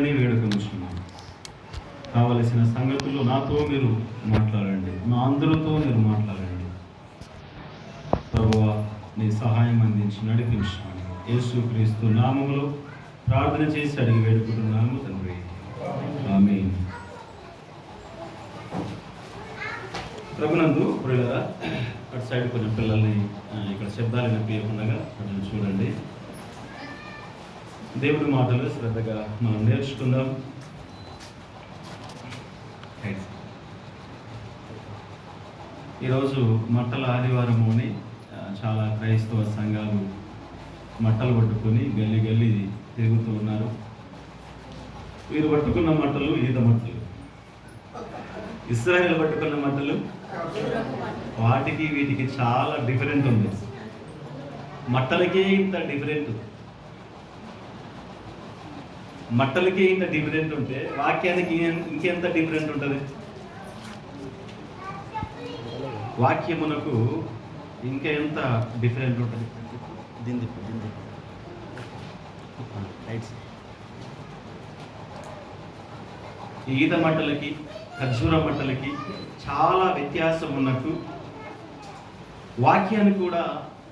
చేయాలని వేడుకొనుచున్నాను. కావలసిన సంగతులు నాతో మీరు మాట్లాడండి, మా అందరితో మీరు మాట్లాడండి. ప్రభువా, నీ సహాయం అందించి నడిపించాను. యేసుక్రీస్తు నామములో ప్రార్థన చేసి అడిగి వేడుకుంటున్నాము తండ్రి, ఆమేన్. ప్రభునందు ప్రియులారా, అటు సైడ్ కొంచెం పిల్లల్ని ఇక్కడ శబ్దాలు వినిపించకుండా కొంచెం చూడండి. దేవుడి మాటలు శ్రద్ధగా మనం నేర్చుకుందాం. ఈరోజు మట్టల ఆదివారము అని చాలా క్రైస్తవ సంఘాలు మట్టలు పట్టుకొని గల్లీ గల్లీ తిరుగుతూ ఉన్నారు. వీరు పట్టుకున్న మట్టలు ఈత మట్టలు, ఇశ్రాయేలు పట్టుకున్న మట్టలు వాటికి వీటికి చాలా డిఫరెంట్ ఉంది. మట్టలకే ఇంత డిఫరెంట్, మట్టలకే ఇంత డిఫరెంట్ ఉంటే వాక్యానికి ఇంకెంత డిఫరెంట్ ఉంటుంది. వాక్యమునకు ఇంకా ఎంత డిఫరెంట్ ఉంటుంది. ఈత మట్టలకి ఖర్జూర మట్టలకి చాలా వ్యత్యాసం ఉన్నట్టు వాక్యానికి కూడా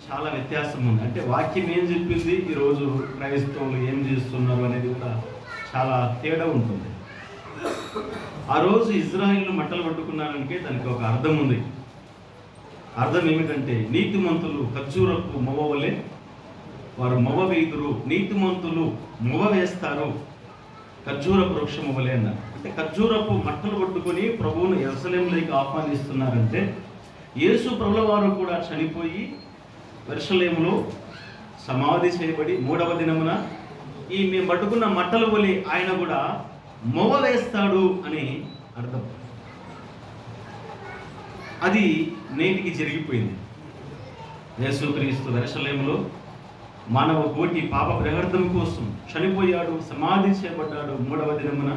చాలా వ్యత్యాసం ఉంది. అంటే వాక్యం ఏం చెప్పింది, ఈరోజు క్రైస్తవులు ఏం చేస్తున్నారు అనేది కూడా చాలా తేడా ఉంటుంది. ఆ రోజు ఇజ్రాయిల్ మట్టలు పట్టుకున్నారంటే దానికి ఒక అర్థం ఉంది. అర్థం ఏమిటంటే, నీతిమంతులు ఖర్జూరపు మొవ్వ వలె వారు మొవ్వ వేయుదురు, నీతిమంతులు మొవ్వ వేస్తారు ఖర్జూరపు వృక్షము వలె అన్నారు. అంటే ఖర్జూరపు మట్టలు పట్టుకొని ప్రభువును యెరూషలేములోకి ఆహ్వానిస్తున్నారంటే, యేసు ప్రభుల వారు కూడా చనిపోయి యెరూషలేములో సమాధి చేయబడి 3వ దినమున ఈ మేము పట్టుకున్న మట్టల వలె ఆయన కూడా మొవ్వ వేస్తాడు అని అర్థం. అది నేటికి జరిగిపోయింది. యేసుక్రీస్తు యెరూషలేములో మానవ కోటి పాప పరిహార్థం కోసం చనిపోయాడు, సమాధి చేయబడ్డాడు, 3వ దినమున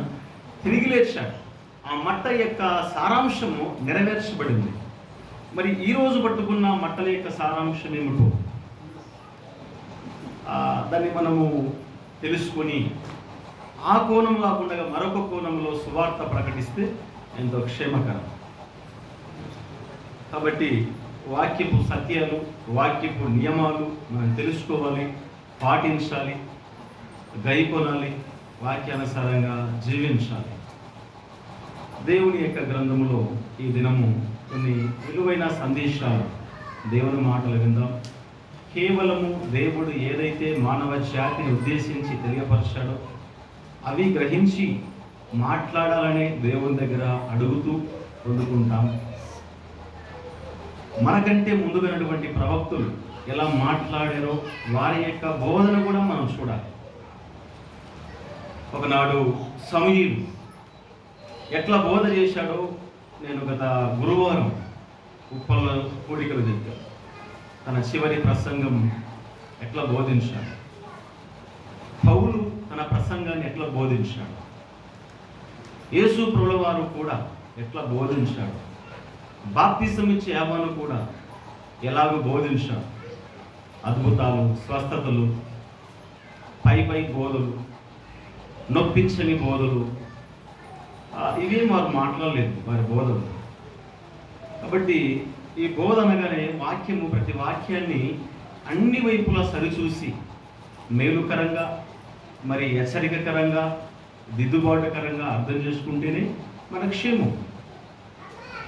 తిరిగి లేచాడు. ఆ మట్ట యొక్క సారాంశము నెరవేర్చబడింది. మరి ఈరోజు పట్టుకున్న మట్టల యొక్క సారాంశం ఏమిటో దాన్ని మనము తెలుసుకొని ఆ కోణం కాకుండా మరొక కోణంలో సువార్త ప్రకటిస్తే ఎంతో క్షేమకరం. కాబట్టి వాక్యపు సత్యాలు, వాక్యపు నియమాలు మనం తెలుసుకోవాలి, పాటించాలి, గైకొనాలి, వాక్యానుసారంగా జీవించాలి. దేవుని యొక్క గ్రంథములో ఈ దినము కొన్ని విలువైన సందేశాలు, దేవుని మాటలు విందాం. కేవలము దేవుడు ఏదైతే మానవ జాతిని ఉద్దేశించి తెలియపరిచాడో అవి గ్రహించి మాట్లాడాలనే దేవుని దగ్గర అడుగుతూ పొందుకుంటాం. మనకంటే ముందుగానటువంటి ప్రవక్తులు ఎలా మాట్లాడారో వారి యొక్క బోధన కూడా మనం చూడాలి. ఒకనాడు సమూయేలు ఎట్లా బోధ చేశాడో నేను గత గురువారం ఉప్పల కూడికలు చెప్పాను. తన చివరి ప్రసంగం ఎట్లా బోధించాడు, పౌలు తన ప్రసంగాన్ని ఎట్లా బోధించాడు, యేసు ప్రభుల వారు కూడా ఎట్లా బోధించాడు, బాప్తిసం ఇచ్చే యోహాను కూడా ఎలాగో బోధించాడు. అద్భుతాలు, స్వస్థతలు, పై బోధలు, నొప్పించని బోధలు, ఇవేం వారు మాట్లాడలేదు వారి బోధలు. కాబట్టి ఈ బోధ అనగానే వాక్యము, ప్రతి వాక్యాన్ని అన్ని వైపులా సరిచూసి మేలుకరంగా, మరి హెచ్చరికకరంగా, దిద్దుబాటుకరంగా అర్థం చేసుకుంటేనే మన క్షేమం.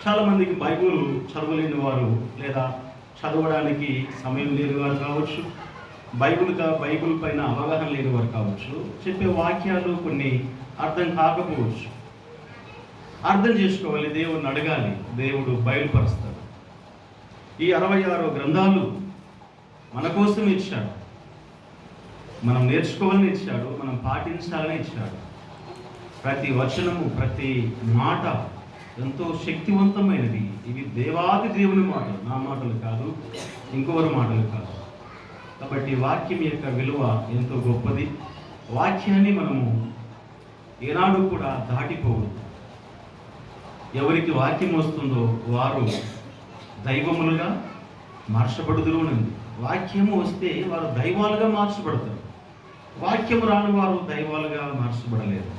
చాలామందికి బైబుల్ చదవలేని వారు, లేదా చదవడానికి సమయం లేని వారు కావచ్చు, బైబుల్ పైన అవగాహన లేని వారు కావచ్చు, చెప్పే వాక్యాలు కొన్ని అర్థం కాకపోవచ్చు. అర్థం చేసుకోవాలి, దేవుడిని అడగాలి, దేవుడు బయలుపరుస్తాడు. ఈ 66 గ్రంథాలు మన కోసం ఇచ్చాడు, మనం నేర్చుకోవాలని ఇచ్చాడు, మనం పాటించాలని ఇచ్చాడు. ప్రతి వచనము, ప్రతి మాట ఎంతో శక్తివంతమైనది. ఇవి దేవాది దేవుని మాటలు, నా మాటలు కాదు, ఇంకొకరి మాటలు కాదు. కాబట్టి వాక్యం యొక్క విలువ ఎంతో గొప్పది. వాక్యాన్ని మనము ఏనాడు కూడా దాటిపోవద్దు. ఎవరికి వాక్యం వస్తుందో వారు దైవములుగా మార్చబడుదురు. వాక్యము వస్తే వారు దైవాలుగా మార్చబడతారు. వాక్యము రాని వారు దైవాలుగా మార్చబడలేదు.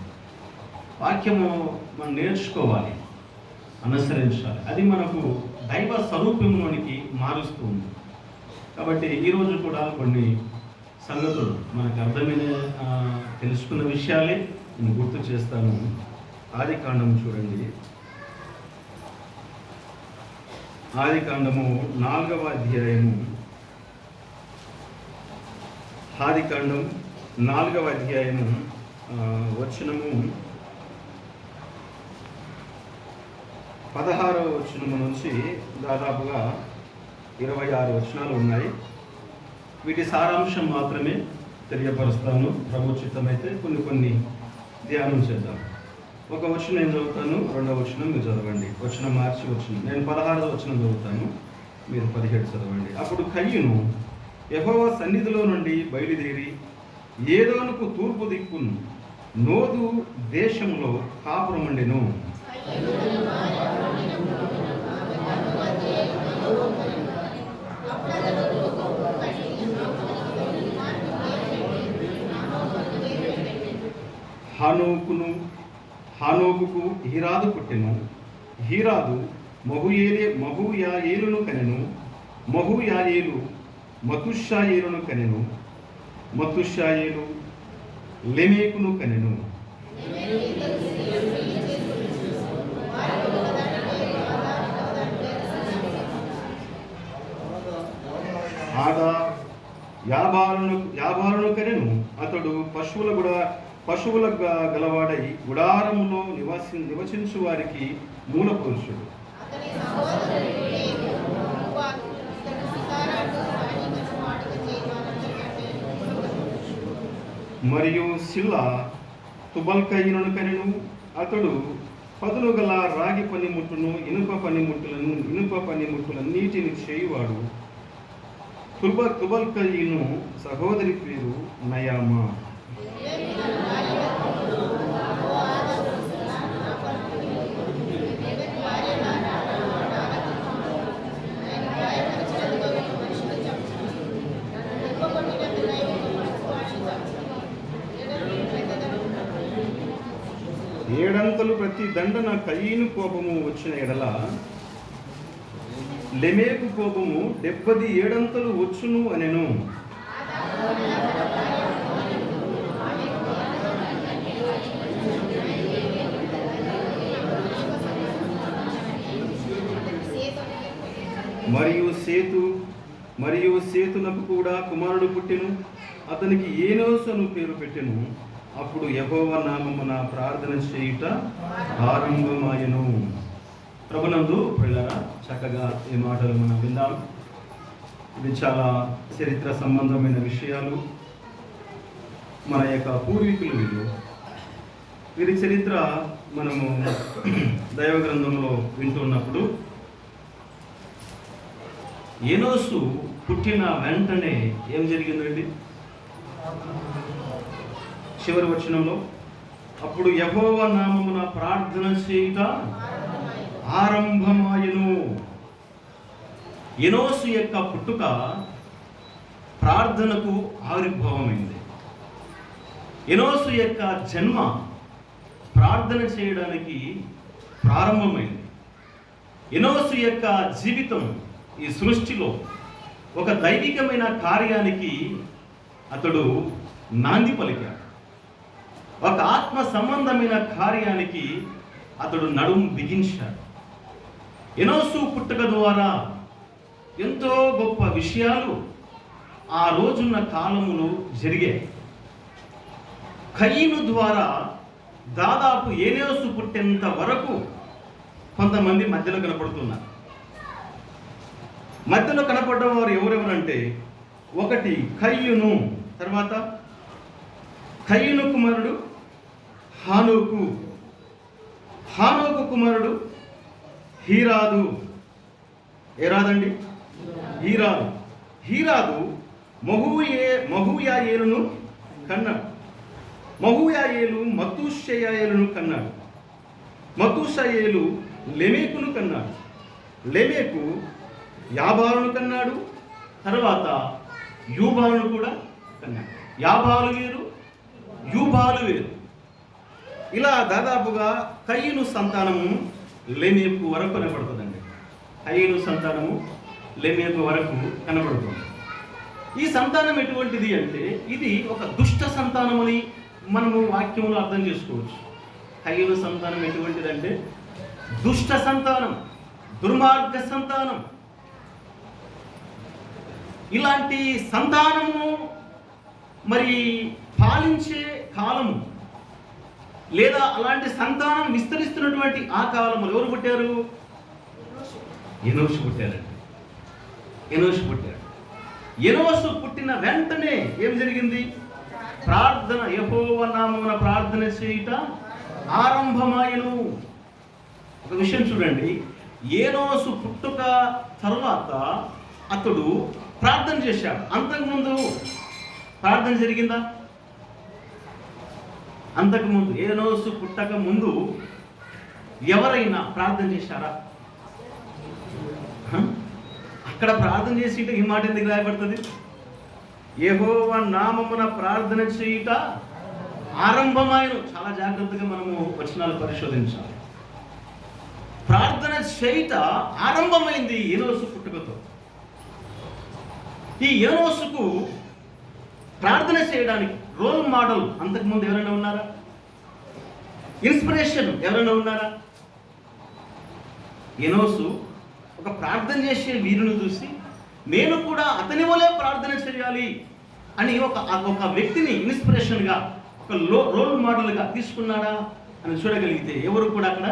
వాక్యము మనం నేర్చుకోవాలి, అనుసరించాలి. అది మనకు దైవ స్వరూపంలోనికి మారుస్తూ ఉంది. కాబట్టి ఈరోజు కూడా కొన్ని సంగతులు మనకు అర్థమైన తెలుసుకున్న విషయాలే నేను గుర్తు చేస్తాను. ఆదికాండం చూడండి. ఆదికాండము 4వ అధ్యాయము. ఆదికాండం 4వ అధ్యాయము వచనము 16వ వచనము నుంచి దాదాపుగా 26 వచనాలు ఉన్నాయి. వీటి సారాంశం మాత్రమే తెలియపరుస్తాను. ప్రభు చిత్తమైతే కొన్ని ధ్యానం చేద్దాం. ఒక వచనం నేను చదువుతాను, రెండవ వచనం మీరు చదవండి. వచనం మార్చి వచనం నేను 16వ వచనం చదువుతాను, మీరు 17 చదవండి. అప్పుడు కయ్యూను యెహోవా సన్నిధిలో నుండి బయలుదేరి ఏదోనుకు తూర్పు దిక్కును నోదు దేశంలో కాపురముండెను. హానోకుకు హీరాదు పుట్టెను. హీరాదు మహూయాయేలును కనెను. మహూయాయేలు మతుషాయేలును కనెను. మతుషాయేలు లెమేకును కనెను. ఆదా యాబాలును కనెను. అతడు పశువుల గలవాడై గుడారములో నివసించు వారికి మూల పురుషుడు. మరియు సిల్లా తుబల్కయీనును కనెను. అతడు పదును గల రాగి పనిముట్టును ఇనుప పనిముట్టులన్నిటిని చేయువాడు. తుబల్కయీను సహోదరి పేరు నయామా. ఏడంతలు ప్రతి దండన కయీను కోపము వచ్చిన ఎడల లెమేకు కోపము 77 వచ్చును అనెను. మరియు సేతునకు కూడా కుమారుడు పుట్టెను. అతనికి ఏనోసు అను పేరు పెట్టెను. అప్పుడు యెహోవా నామమున ప్రార్థన చేయుట ఆరంభమాయెను. ప్రభునందు ప్రియులారా, చక్కగా ఈ మాటలు మనం విందాం. ఇది చాలా చరిత్ర సంబంధమైన విషయాలు. మన యొక్క పూర్వీకులు వీరి చరిత్ర మనము దైవ గ్రంథంలో వింటున్నప్పుడు ఏనోసు పుట్టిన వెంటనే ఏం జరిగిందండి? చివరి వచనంలో అప్పుడు యెహోవా నామమున ప్రార్థన చేయుట ఆరంభమాయెను. ఎనోసు యొక్క పుట్టుక ప్రార్థనకు ఆవిర్భావమైంది. ఎనోసు యొక్క జన్మ ప్రార్థన చేయడానికి ప్రారంభమైంది. ఎనోసు యొక్క జీవితం ఈ సృష్టిలో ఒక దైవికమైన కార్యానికి అతడు నాంది పలికాడు. ఒక ఆత్మ సంబంధమైన కార్యానికి అతడు నడుము బిగించాడు. ఎనోసు పుట్టుక ద్వారా ఎంతో గొప్ప విషయాలు ఆ రోజున్న కాలములో జరిగాయి. కయీను ద్వారా దాదాపు ఏనోసు పుట్టేంత వరకు కొంతమంది మధ్యలో కనపడుతున్నారు. మధ్యలో కనపడ్డవారు ఎవరెవరంటే, ఒకటి కయ్యూను, తర్వాత కయ్యూను కుమారుడు హానోకు, హానోకు కుమారుడు హీరాదు. ఏరాదండి హీరాదు. హీరాదు మహూయాయేలును కన్నాడు. మహూయాయేలు మతుషయాయేలును కన్నాడు. మతుషయేలు లెమేకును కన్నాడు. లెమేకు యాబాలును కన్నాడు. తర్వాత యూబాలును కూడా కన్నాడు. యాబాలు వేరు, యూబాలు వేరు. ఇలా దాదాపుగా కయీను సంతానము లెమెకు వరకు కనబడుతుందండి. కయీను సంతానము లెమెకు వరకు కనబడుతుంది. ఈ సంతానం ఎటువంటిది అంటే ఇది ఒక దుష్ట సంతానమని మనము వాక్యంలో అర్థం చేసుకోవచ్చు. కయీను సంతానం ఎటువంటిదంటే దుష్ట సంతానం, దుర్మార్గ సంతానం. ఇలాంటి సంతానము మరి పాలించే కాలము లేదా అలాంటి సంతానం విస్తరిస్తున్నటువంటి ఆ కాలంలో ఎవరు పుట్టారు? ఎనోషు పుట్టారండి. ఎనోషు పుట్టాడు. ఎనోషు పుట్టిన వెంటనే ఏం జరిగింది? ప్రార్థన, యెహోవా నామమున ప్రార్థన చేయుట ఆరంభమాయెను. ఒక విషయం చూడండి, ఎనోషు పుట్టుక తరువాత అతడు ప్రార్థన చేశాడు. అంతకుముందు ప్రార్థన జరిగిందా? అంతకుముందు ఎనోషు పుట్టక ముందు ఎవరైనా ప్రార్థన చేశారా? అక్కడ ప్రార్థన చేసి ఈ మాట ఎందుకు రాయబడుతుంది? యెహోవా నామమున ప్రార్థన చేయుట ఆరంభమాయెను. చాలా జాగ్రత్తగా మనము వచనాలు పరిశోధించాలి. ప్రార్థన చేయుట ఆరంభమైంది ఎనోషు పుట్టుకతో. ఈ ఎనోషుకు ప్రార్థన చేయడానికి రోల్ మోడల్ అంతకుముందు ఎవరైనా ఉన్నారా? ఇన్స్పిరేషన్ ఎవరైనా ఉన్నారా? ఎనోషు ఒక ప్రార్థన చేసే వీరుని చూసి నేను కూడా అతని వలే ప్రార్థన చేయాలి అని ఒక వ్యక్తిని ఇన్స్పిరేషన్గా, ఒక రోల్ మోడల్గా తీసుకున్నాడా అని చూడగలిగితే ఎవరు కూడా అక్కడ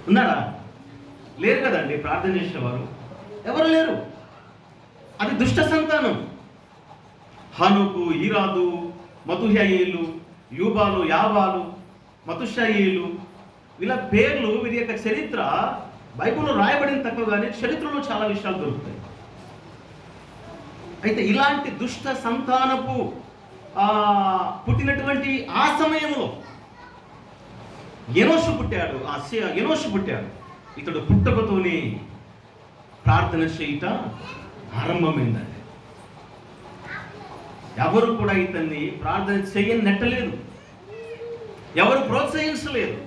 ఉన్నారా? లేరు కదండి. ప్రార్థన చేసేవారు ఎవరు లేరు. అది దుష్ట సంతానం. హనుకు, ఈరాదు, మతుహయేలు, యూబాలు, యాబాలు, మతుషయేలు, వీళ్ళ పేర్లు, వీరి యొక్క చరిత్ర బైబిల్లో రాయబడిన తక్కువ, కానీ చరిత్రలో చాలా విషయాలు దొరుకుతాయి. అయితే ఇలాంటి దుష్ట సంతానపు పుట్టినటువంటి ఆ సమయంలో ఎనోషు పుట్టాడు. ఎనోషు పుట్టాడు. ఇతడు పుట్టకతోనే ప్రార్థన చేయుట ఆరంభమైందండి. ఎవరు కూడా ఇతన్ని ప్రార్థన నెట్టలేదు, ఎవరు ప్రోత్సహించలేదు.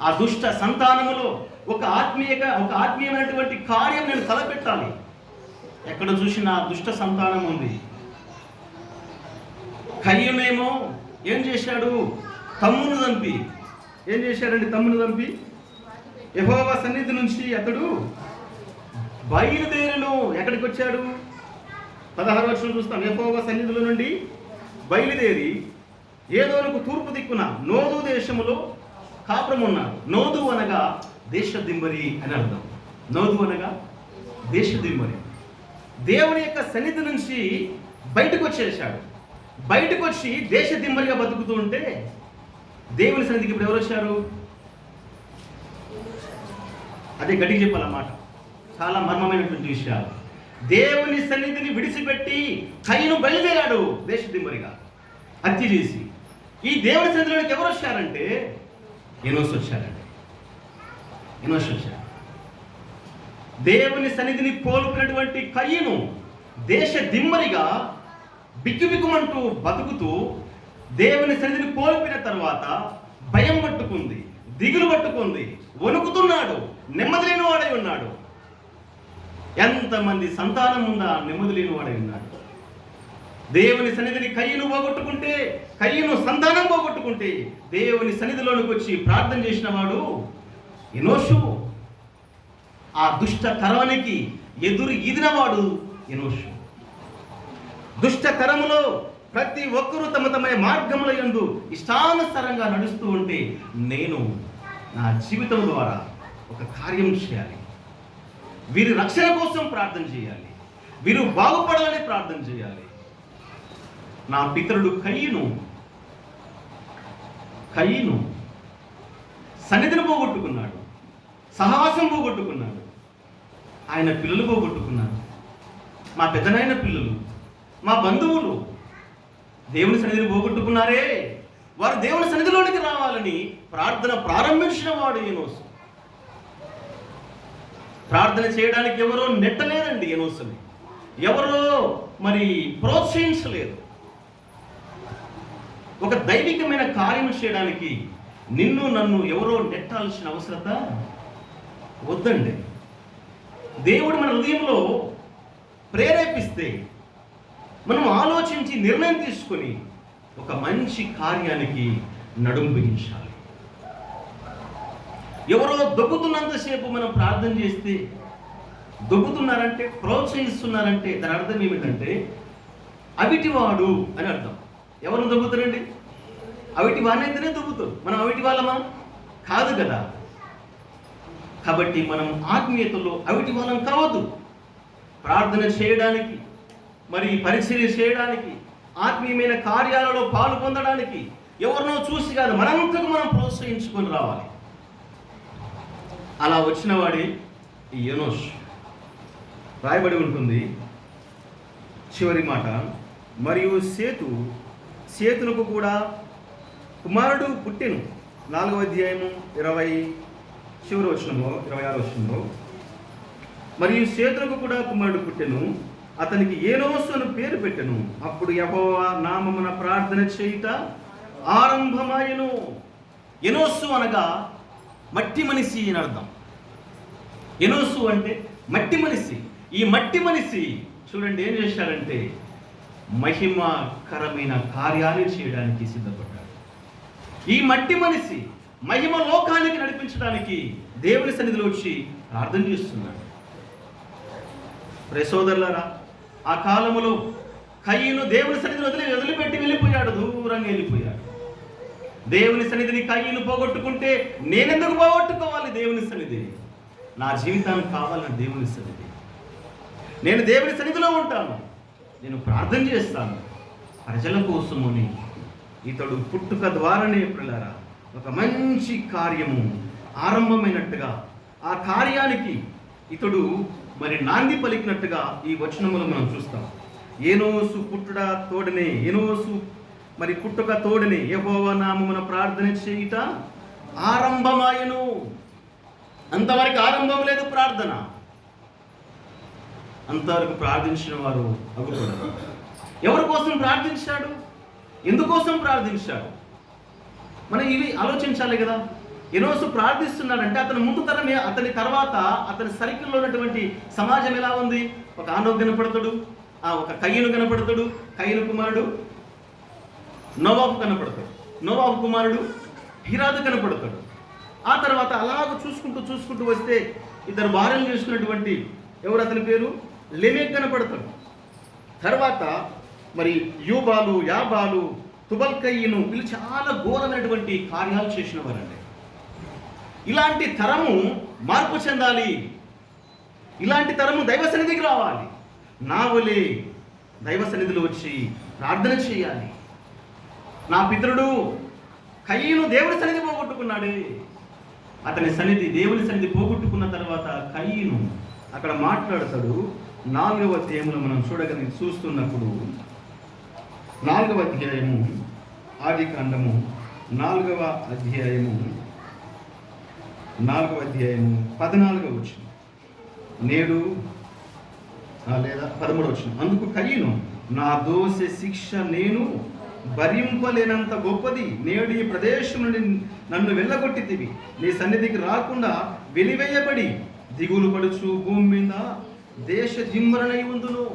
ఆ దుష్ట సంతానములో ఒక ఆత్మీయమైనటువంటి కార్యం నేను తలపెట్టాలి. ఎక్కడ చూసినా దుష్ట సంతానం ఉంది. కయ్యమేమో ఏం చేశాడు? తమ్మును చంపి ఏం చేశాడండి? తమ్మును చంపి యెహోవా సన్నిధి నుంచి అతడు బయలుదేరును. ఎక్కడికి వచ్చాడు? 16వ వచనం చూస్తాం. యెహోవా సన్నిధిలో నుండి బయలుదేరి ఏదోనుకు తూర్పు దిక్కున నోదు దేశములో కాపురం ఉన్నాడు. నోదు అనగా దేశదిమ్మరి అని అర్థం. నోదు అనగా దేశదిమ్మరి. దేవుని యొక్క సన్నిధి నుంచి బయటకు వచ్చేసాడు. బయటకు వచ్చి దేశదిమ్మరిగా బతుకుతూ ఉంటే దేవుని సన్నిధికి ఇప్పుడు ఎవరు వచ్చారు? అదే గట్టిగా చెప్పాలన్నమాట. చాలా మర్మమైనటువంటి విషయాలు. దేవుని సన్నిధిని విడిచిపెట్టి కయ్యను బయలుదేరాడు దేశదిమ్మరిగా హత్య చేసి. ఈ దేవుని సన్నిధిలోకి ఎవరు వచ్చారంటే ఎనోషు వచ్చారండి. ఎనోషు వచ్చారు. దేవుని సన్నిధిని కోల్పోయినటువంటి కయ్యను దేశదిమ్మరిగా బిక్కుబిక్కుమంటూ బతుకుతూ దేవుని సన్నిధిని కోల్పోయిన తర్వాత భయం పట్టుకుంది, దిగులు పట్టుకుంది, వణుకుతున్నాడు, నెమ్మది లేని వాడై ఉన్నాడు. ఎంతమంది సంతానం ఉందా నెమ్మది లేని వాడై ఉన్నాడు. దేవుని సన్నిధిని కయ్యను పోగొట్టుకుంటే, కయ్యను సంతానం పోగొట్టుకుంటే దేవుని సన్నిధిలోనికి వచ్చి ప్రార్థన చేసిన వాడు ఎనోషు. ఆ దుష్ట తరానికి ఎదురు ఈదినవాడు ఎనోషు. దుష్ట తరములో ప్రతి ఒక్కరూ తమ తమ మార్గముల యందు ఇష్టానుసారంగా నడుస్తూ ఉంటే నేను నా జీవితం ద్వారా ఒక కార్యం చేయాలి. వీరి రక్షణ కోసం ప్రార్థన చేయాలి, వీరు బాగుపడాలని ప్రార్థన చేయాలి. నా పితరుడు కయ్యను సన్నిధిని పోగొట్టుకున్నాడు, సహవాసం పోగొట్టుకున్నాడు, ఆయన పిల్లలు పోగొట్టుకున్నారు. మా పెద్దనాయన పిల్లలు, మా బంధువులు దేవుని సన్నిధిని పోగొట్టుకున్నారే. వారు దేవుని సన్నిధిలోనికి రావాలని ప్రార్థన ప్రారంభించిన వాడు ఎనోషు. ప్రార్థన చేయడానికి ఎవరో నెట్టలేదండి ఎనోషుని, ఎవరో మరి ప్రోత్సహించలేదు. ఒక దైవికమైన కార్యం చేయడానికి నిన్ను నన్ను ఎవరో నెట్టాల్సిన అవసరత వద్దండి. దేవుడు మన హృదయంలో ప్రేరేపిస్తే మనం ఆలోచించి నిర్ణయం తీసుకొని ఒక మంచి కార్యానికి నడుము బిగించాలి. ఎవరో దొబ్బుతున్నంతసేపు మనం ప్రార్థన చేస్తే, దొబ్బుతున్నారంటే, ప్రోత్సహిస్తున్నారంటే దాని అర్థం ఏమిటంటే అవిటివాడు అని అర్థం. ఎవరు దొబ్బుతారండి? అవిటి వాడినైతేనే దొబ్బుతారు. మనం అవిటి వాళ్ళమా? కాదు కదా. కాబట్టి మనం ఆత్మీయతలో అవిటి వాళ్ళం కావద్దు. ప్రార్థన చేయడానికి, మరి పరిచర్య చేయడానికి, ఆత్మీయమైన కార్యాలలో పాలు పొందడానికి ఎవరినో చూసి కాదు, మనంతకు మనం ప్రోత్సహించుకొని రావాలి. అలా వచ్చిన వాడే ఈ ఎనోష్. రాయబడి ఉంటుంది చివరి మాట, మరియు సేతునకు కూడా కుమారుడు పుట్టెను. 4వ అధ్యాయము 26వ వచనంలో, మరియు సేతునకు కూడా కుమారుడు పుట్టెను, అతనికి ఏనోసు అని పేరు పెట్టెను. అప్పుడు యెహోవా నామమున ప్రార్థన చేయుట ఆరంభమాయెను. ఎనోసు అనగా మట్టి మనిషి అని అర్థం. ఎనోసు అంటే మట్టి మనిషి. ఈ మట్టి మనిషి చూడండి ఏం చేశాడంటే మహిమకరమైన కార్యాలు చేయడానికి సిద్ధపడ్డాడు. ఈ మట్టి మనిషి మహిమ లోకానికి నడిపించడానికి దేవుని సన్నిధిలో వచ్చి ప్రార్థన చేస్తున్నాడు. సోదరులారా, ఆ కాలములో కయ్యను దేవుని సన్నిధిని వదిలిపెట్టి వెళ్ళిపోయాడు, దూరంగా వెళ్ళిపోయాడు. దేవుని సన్నిధిని కయ్యను పోగొట్టుకుంటే నేనెందుకు పోగొట్టుకోవాలి? దేవుని సన్నిధి నా జీవితానికి కావాలని దేవుని సన్నిధి. నేను దేవుని సన్నిధిలో ఉంటాను, నేను ప్రార్థన చేస్తాను ప్రజల కోసముని. ఇతడు పుట్టుక ద్వారానే పిల్లరా ఒక మంచి కార్యము ఆరంభమైనట్టుగా, ఆ కార్యానికి ఇతడు మరి నాంది పలికినట్టుగా ఈ వచనములు మనం చూస్తాం. ఏనోసు పుట్టుక తోడనే యెహోవా నామమున ప్రార్థన చేయుట ఆరంభమాయెను. అంతవరకు ఆరంభం లేదు ప్రార్థన. అంతవరకు ప్రార్థించిన వారు అగుపడరు. ఎవరి కోసం ప్రార్థించాడు? ఎందుకోసం ప్రార్థించాడు? మనం ఇవి ఆలోచించాలి కదా. ఎనోసు ప్రార్థిస్తున్నాడంటే అతని ముందు తరమే, అతని తర్వాత అతని సర్కిల్లో ఉన్నటువంటి సమాజం ఎలా ఉంది? ఒక ఆనోకు కనపడతాడు, ఒక కయ్యను కనపడతాడు, కయ్యను కుమారుడు నోవాహు కనపడతాడు, నోవాహు కుమారుడు హిరాదు కనపడతాడు. ఆ తర్వాత అలాగ చూసుకుంటూ వస్తే ఇద్దరు భార్యలు చేసుకున్నటువంటి ఎవరు అతని పేరు లెమెక్ కనపడతాడు. తర్వాత మరి యూబాలు, యాబాలు, తుబల్కయ్యను, వీళ్ళు చాలా ఘోరమైనటువంటి కార్యాలు చేసిన వారండి. ఇలాంటి తరము మార్పు చెందాలి, ఇలాంటి తరము దైవ సన్నిధికి రావాలి. నా వలే దైవ సన్నిధిలో వచ్చి ప్రార్థన చేయాలి. నా పితరుడు కయ్యను దేవుని సన్నిధి పోగొట్టుకున్నాడే, అతని సన్నిధి దేవుని సన్నిధి పోగొట్టుకున్న తర్వాత కయ్యను అక్కడ మాట్లాడతాడు. 4వ అధ్యాయంలో మనం చూస్తున్నప్పుడు 4వ అధ్యాయము ఆదికాండము 4వ అధ్యాయము 14వ వచనం నేడు లేదా 13వ వచనం, అందుకు కయ్యను నా దోష శిక్ష నేను భరింపలేనంత గొప్పది, నేడు ఈ ప్రదేశం నుండి నన్ను వెళ్ళగొట్టితివి, నీ సన్నిధికి రాకుండా వెలివేయబడి దిగులు పడుచు భూమి మీద దేశ జిమ్మరణై ఉందును.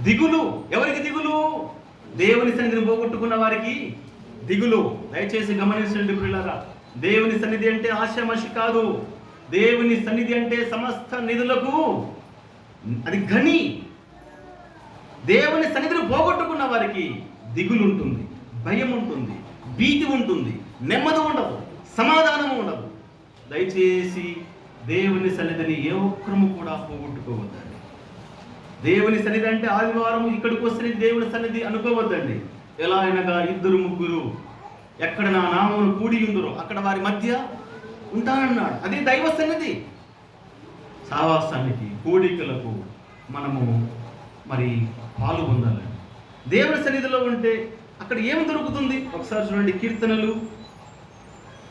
దిగులు ఎవరికి? దిగులు దేవుని సన్నిధిని పోగొట్టుకున్న వారికి దిగులు. దయచేసి గమనించండి ప్రియులారా, దేవుని సన్నిధి అంటే ఆశామషి కాదు. దేవుని సన్నిధి అంటే సమస్త నిధులకు అది గని. దేవుని సన్నిధిని పోగొట్టుకున్న వారికి దిగులు ఉంటుంది, భయం ఉంటుంది, భీతి ఉంటుంది, నెమ్మది ఉండదు, సమాధానం ఉండదు. దయచేసి దేవుని సన్నిధిని ఏ ఒక్కరము కూడా పోగొట్టుకోవద్దండి. దేవుని సన్నిధి అంటే ఆదివారం ఇక్కడికి వస్తే దేవుని సన్నిధి అనుకోవద్దండి. ఎలా అయినగా 2-3 ఎక్కడ నా నామమును కూడి ఉందరో అక్కడ వారి మధ్య ఉంటానన్నాడు. అది దైవ సన్నిధి. సావాసానికి, కూడికలకు మనము మరి పాలు పొందాలి. దేవుని సన్నిధిలో ఉంటే అక్కడ ఏం దొరుకుతుంది? ఒకసారి చూడండి, కీర్తనలు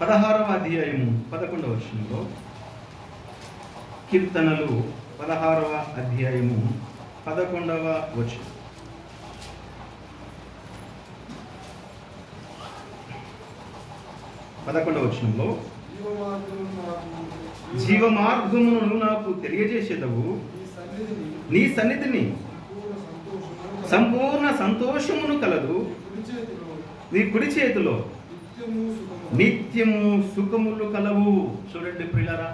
16వ అధ్యాయము 11వ వచనంలో, కీర్తనలు 16వ అధ్యాయము 11వ వచనం. 11వ వచనంలో, జీవ మార్గమును నాకు తెలియజేసేదవు, నీ సన్నిధిని సంపూర్ణ సంతోషమును కలదు, నీ కుడి చేతిలో నిత్యము సుఖములు కలవు. చూడండి ప్రియులారా,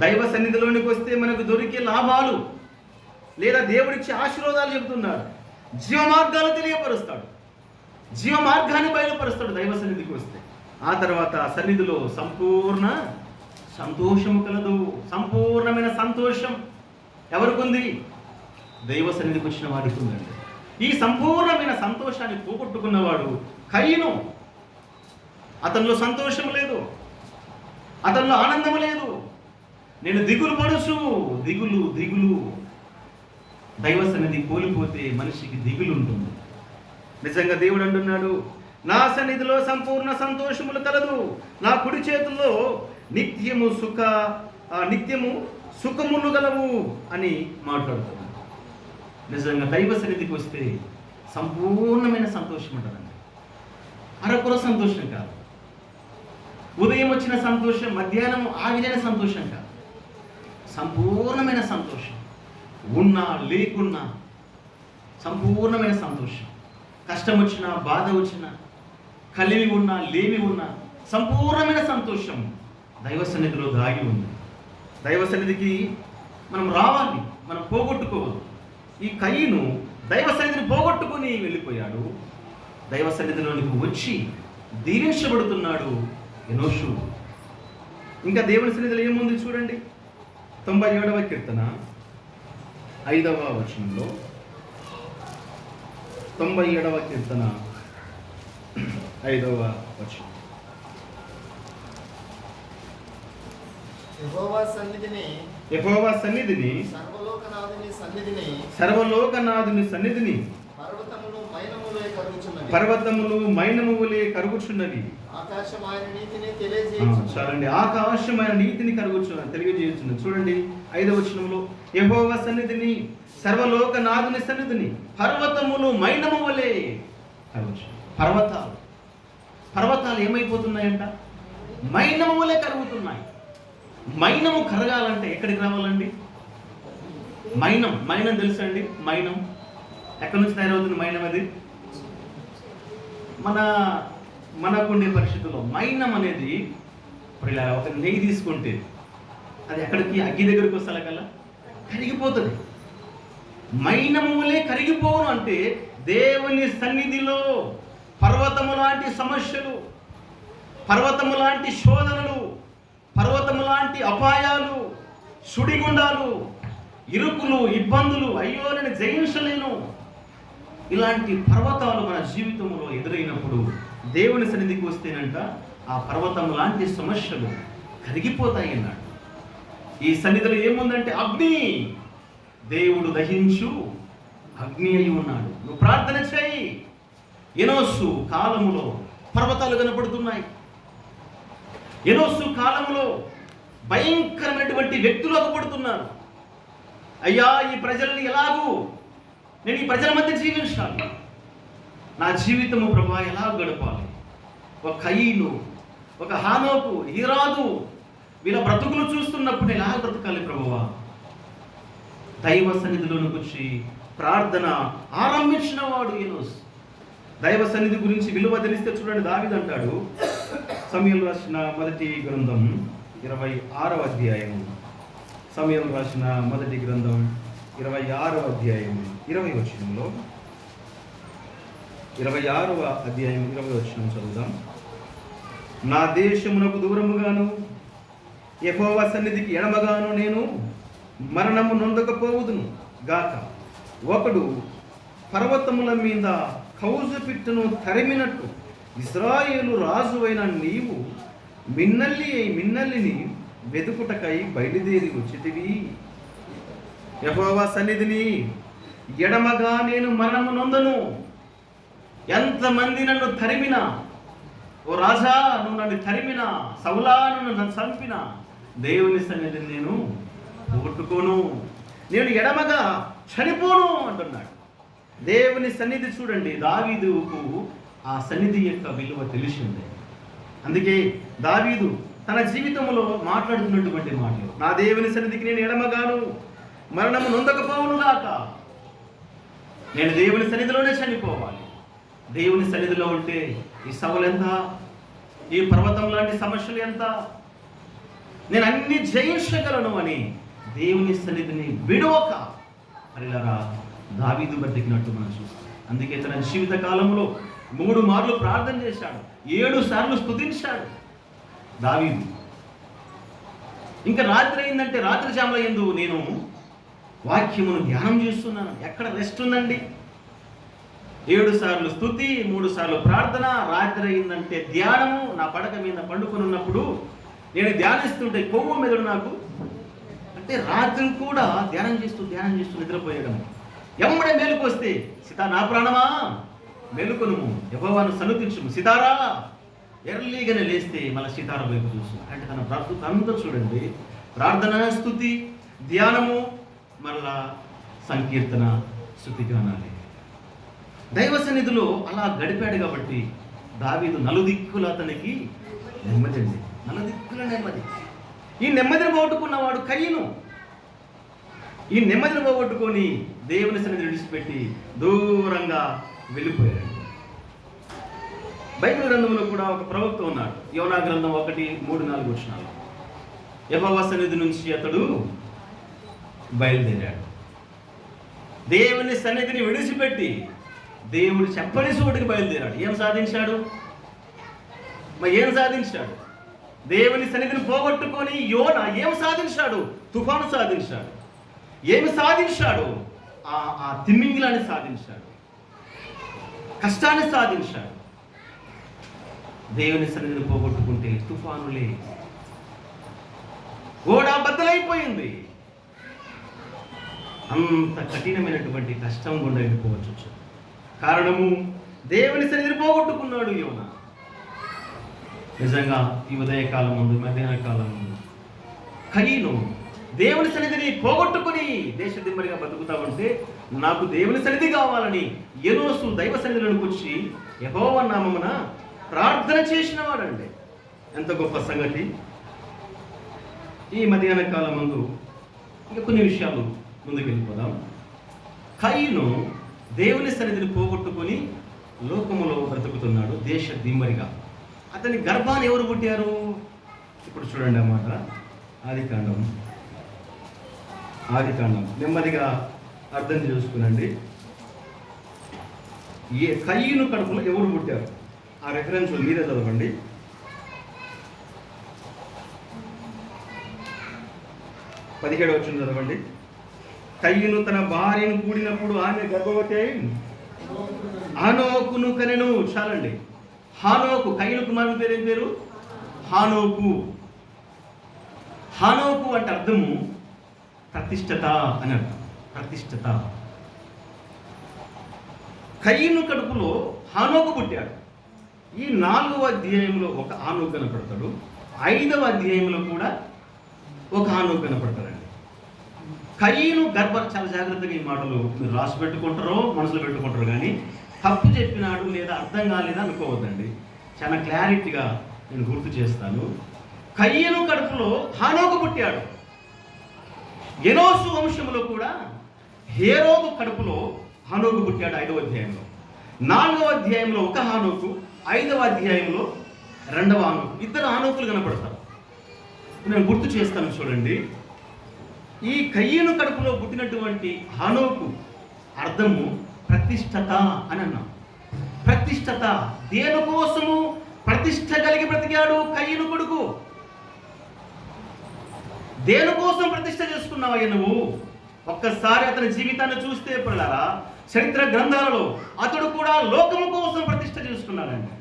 దైవ సన్నిధిలోనికి వస్తే మనకు దొరికే లాభాలు లేదా దేవుడిచ్చే ఆశీర్వాదాలు చెబుతున్నాడు. జీవ మార్గాలు తెలియపరుస్తాడు, జీవ మార్గాన్ని బయలుపరుస్తాడు దైవ సన్నిధికి వస్తే. ఆ తర్వాత సన్నిధిలో సంపూర్ణ సంతోషము కలదు. సంపూర్ణమైన సంతోషం ఎవరికి ఉంది? దైవ సన్నిధికి వచ్చిన వారికి ఉందండి. ఈ సంపూర్ణమైన సంతోషాన్ని పోగొట్టుకున్నవాడు కయీను. అతనిలో సంతోషం లేదు, అతనిలో ఆనందం లేదు. నేను దిగులు పడుచు, దిగులు దిగులు. దైవ సన్నిధి కోల్పోతే మనిషికి దిగులు ఉంటుంది. నిజంగా దేవుడు అంటున్నాడు, నా సన్నిధిలో సంపూర్ణ సంతోషములు కలదు, నా కుడి చేతుల్లో నిత్యము సుఖములు గలవు అని మాట్లాడుతున్నాడు. నిజంగా దైవ సన్నిధికి వస్తే సంపూర్ణమైన సంతోషం ఉంటుందండి. అరకుర సంతోషం కాదు, ఉదయం వచ్చిన సంతోషం, మధ్యాహ్నం ఆగిన సంతోషం కాదు, సంపూర్ణమైన సంతోషం. ఉన్నా లేకున్నా సంపూర్ణమైన సంతోషం. కష్టం వచ్చినా, బాధ వచ్చినా, కలిమి ఉన్నా లేమి ఉన్నా సంపూర్ణమైన సంతోషం దైవ సన్నిధిలో దాగి ఉంది. దైవ సన్నిధికి మనం రావాలి, మనం పోగొట్టుకోవద్దు. ఈ కయీను దైవ సన్నిధిని పోగొట్టుకొని వెళ్ళిపోయాడు. దైవ సన్నిధిలోనికి వచ్చి దీవించబడుతున్నాడు ఎనోషు. ఇంకా దేవుని సన్నిధిలో ఏముంది చూడండి, 97వ కీర్తన 5వ వచనంలో, 97వ కీర్తన 5వ వచనం, యెహోవా సన్నిధిని సర్వలోకనాథుని సన్నిధిని పర్వతములు మైనములే కరుగుచున్నవి. చాలండి, ఆకాశమైన నీతిని తెలియజేస్తున్నది. చూడండి 5వ వచనంలో, యెహోవా సన్నిధిని సర్వలోకనాథుని సన్నిధిని పర్వతములు మైనములే కరుగుచు. పర్వతాలు ఏమైపోతున్నాయంట? మైనములే కరుగుతున్నాయి. మైనము కరగాలంటే ఎక్కడికి రావాలండి? మైనం తెలుసండి? మైనం ఎక్కడి నుంచి తయారవుతుంది? మైనం అది మనకుండే పరిస్థితుల్లో మైనం అనేది ఇప్పుడు ఇలా ఒక నెయ్యి తీసుకుంటే అది ఎక్కడికి అగ్గి దగ్గరికి వస్తా కల్లా కరిగిపోతుంది. మైనములే కరిగిపోను అంటే దేవుని సన్నిధిలో పర్వతము లాంటి సమస్యలు, పర్వతము లాంటి శోధనలు, పర్వతము లాంటి అపాయాలు, సుడిగుండాలు, ఇరుకులు, ఇబ్బందులు, అయ్యో నేను జయించలేను, ఇలాంటి పర్వతాలు మన జీవితంలో ఎదురైనప్పుడు దేవుని సన్నిధికి వస్తేనంట ఆ పర్వతం లాంటి సమస్యలు కరిగిపోతాయి అన్నాడు. ఈ సన్నిధిలో ఏముందంటే అగ్ని, దేవుడు దహించు అగ్ని అయి ఉన్నాడు. నువ్వు ప్రార్థన చేయి. ఎనోసు కాలములో పర్వతాలు కనపడుతున్నాయి. ఎనోసు కాలంలో భయంకరమైనటువంటి వ్యక్తులు అగపడుతున్నారు. అయ్యా, ఈ ప్రజల్ని ఎలాగూ నేను ఈ ప్రజల మధ్య జీవించాలి, నా జీవితము ప్రభా ఎలా గడపాలి? ఒక కయీను, ఒక హానోకు, హీరాదు వీళ్ళ బ్రతుకులు చూస్తున్నప్పుడు నేను ఎలా బ్రతకాలి ప్రభువా? దైవ సన్నిధిలోనికి వచ్చి ప్రార్థన ఆరంభించిన వాడు ఎనోసు. దైవ సన్నిధి గురించి విలువ తెలిస్తే చూడండి, దావీదు అంటాడు, సమూయేలు రాసిన మొదటి గ్రంథం 26వ అధ్యాయం, సమూయేలు రాసిన మొదటి గ్రంథం 26వ అధ్యాయం 20వ వచనంలో, 26వ అధ్యాయం 20వ వచనం చదువుదాం. నా దేశమునకు దూరముగాను యెహోవా సన్నిధికి ఎడమగాను నేను మరణము నొందకపోవుదును గాక. ఒకడు పర్వతముల మీద కౌజు పిట్టును తరిమినట్టు ఇశ్రాయేలు రాజువైన నీవు మిన్నల్లిని వెదుకుటకై బయలుదేరి వచ్చితివి. యెహోవా సన్నిధిని ఎడమగా నేను మరణము నొందను. ఎంతమంది నన్ను తరిమినా, ఓ రాజా నువ్వు నన్ను తరిమినా, సౌలా నన్ను చంపినా, దేవుని సన్నిధిని నేను పోగొట్టుకోను, నేను ఎడమగా చనిపోను అంటున్నాడు. దేవుని సన్నిధి చూడండి, దావీదుకు ఆ సన్నిధి యొక్క విలువ తెలిసిందే. అందుకే దావీదు తన జీవితంలో మాట్లాడుతున్నటువంటి మాటలు, నా దేవుని సన్నిధికి నేను ఎడమగాను మరణము నొందకపోవును గాక. నేను దేవుని సన్నిధిలోనే చనిపోవాలి. దేవుని సన్నిధిలో ఉంటే ఈ సవాలు ఎంత, ఈ పర్వతం లాంటి సమస్యలు ఎంత, నేను అన్ని జయించగలను అని దేవుని సన్నిధిని విడవక అరిలారా దావీదు బ్రతికినట్టు మనం చూస్తాం. అందుకే తన జీవిత కాలంలో 3 మార్లు ప్రార్థన చేశాడు, 7 సార్లు స్తుతించాడు దావీదు. ఇంకా రాత్రి అయిందంటే రాత్రి జాముల యందు నేను వాక్యమును ధ్యానం చేస్తున్నాను. ఎక్కడ రెస్ట్ ఉందండి? 7 సార్లు స్తుతి, 3 సార్లు ప్రార్థన. రాత్రి అయిందంటే ధ్యానము. నా పడక మీద పండుకొని ఉన్నప్పుడు నేను ధ్యానిస్తుంటే కొవ్వు మెదడు నాకు, అంటే రాత్రి కూడా ధ్యానం చేస్తూ నిద్రపోయడం. ఎమ్మడే మేలుకు వస్తే, సీతా నా ప్రాణమా మేలుకొనుము, యెహోవాను సన్నుతించుము, సితారా. ఎర్లీగానే లేస్తే మళ్ళీ సితార వైపు చూస్తుంది. అంటే తన ప్రస్తుత అంతా చూడండి, ప్రార్థన, స్తుతి, ధ్యానము, మళ్ళా సంకీర్తన, స్తుతిగానాలి. దైవ సన్నిధిలో అలా గడిపాడు కాబట్టి దావీదు నలుదిక్కుల అతనికి నెమ్మది అండి, నలుదిక్కుల నెమ్మది. ఈ నెమ్మదిని పోగొట్టుకున్నవాడు కయ్యను. ఈ నెమ్మదిని పోగొట్టుకొని దేవుని సన్నిధిని విడిచిపెట్టి దూరంగా వెళ్ళిపోయాడు. బైబిల్ గ్రంథంలో కూడా ఒక ప్రవక్త ఉన్నాడు. యోనా గ్రంథం 1:3-4 వచనాలు. యెహోవా సన్నిధి నుంచి అతడు బయలుదేరాడు. దేవుని సన్నిధిని విడిచిపెట్టి దేవుడు చెప్పని చోటుకి బయలుదేరాడు. ఏం సాధించాడు? ఏం సాధించాడు? దేవుని సన్నిధిని పోగొట్టుకొని యోనా ఏం సాధించాడు? తుఫాను సాధించాడు. ఏమి సాధించాడు? ఆ తిమ్మింగిలాన్ని సాధించాడు, కష్టాన్ని సాధించాడు. దేవుని సన్నిధిని పోగొట్టుకుంటే తుఫానులే, ఓడ బద్దలైపోయింది. అంత కఠినమైనటువంటి కష్టం గుండా వెళ్ళిపోవచ్చు. కారణము దేవుని సన్నిధిని పోగొట్టుకున్నాడు యోనా. నిజంగా ఈ ఉదయకాలం ముందు, మధ్యాహ్న కాలం ముందు కయీను దేవుని సన్నిధిని పోగొట్టుకుని దేశ దిమ్మరిగా బతుకుతా ఉంటే, నాకు దేవుని సన్నిధి కావాలని ఎనోసు దైవ సన్నిధిలోకి వచ్చి యెహోవా నామమున ప్రార్థన చేసిన వాడండి. ఎంత గొప్ప సంగతి! ఈ మధ్యాహ్న కాలం ముందు ఇంకా కొన్ని విషయాలు ముందుకు వెళ్ళిపోదాం. కయీను దేవుని సన్నిధిని పోగొట్టుకొని లోకములో బ్రతుకుతున్నాడు దేశ దిమ్మరిగా. అతని గర్భాన్ని ఎవరు పుట్టారు? ఇప్పుడు చూడండి అన్నమాట. ఆదికాండం నెమ్మదిగా అర్థం చేసుకునండి. కయీను కడుపులో ఎవరు పుట్టారు? ఆ రెఫరెన్స్ మీరే చదవండి. 17వ వచనం చదవండి. కయీను తన భార్యను కూడినప్పుడు ఆమె గర్భవతి అయి హానోకును కనెను. చాలండి. హానోకు, కయీను కుమారుని పేరు ఏం పేరు? హానోకు. హానోకు అంటే అర్థము ప్రతిష్టత అని అర్థం. ప్రతిష్టత. కయీను కడుపులో హానోకు పుట్టాడు. ఈ 4వ అధ్యాయంలో ఒక హానోకు కనపడతాడు. 5వ అధ్యాయంలో కూడా ఒక హానోకు కనపడతాడండి. కయీను చాలా జాగ్రత్తగా ఈ మాటలు మీరు రాసి పెట్టుకుంటారో మనసులో పెట్టుకుంటారు, కానీ తప్పు చెప్పినాడు లేదా అర్థం కాలేదా అనుకోవద్దండి. చాలా క్లారిటీగా నేను గుర్తు చేస్తాను. కయీను కడుపులో హానోకు పుట్టాడు. ఎనోసు వంశంలో కూడా హేరోదు కడుపులో హానోకు పుట్టాడు 5వ అధ్యాయంలో. 4వ అధ్యాయంలో ఒక హానోకు, 5వ అధ్యాయంలో 2వ హానోకు. 2 హానోకులు కనపడతారు. నేను గుర్తు చేస్తాను చూడండి. ఈ కయీను కడుపులో పుట్టినటువంటి హానోకు అర్థము ప్రతిష్టత అని అన్నాం. ప్రతిష్టత. దేనికోసము ప్రతిష్ట కలిగి బ్రతికాడు కయీను కొడుకు? దేనికోసం ప్రతిష్ట చేసుకున్నావయ్య నువ్వు? ఒక్కసారి అతని జీవితాన్ని చూస్తే పిల్లరా, చరిత్ర గ్రంథాలలో అతడు కూడా లోకము కోసం ప్రతిష్ట చేసుకున్నాడండి.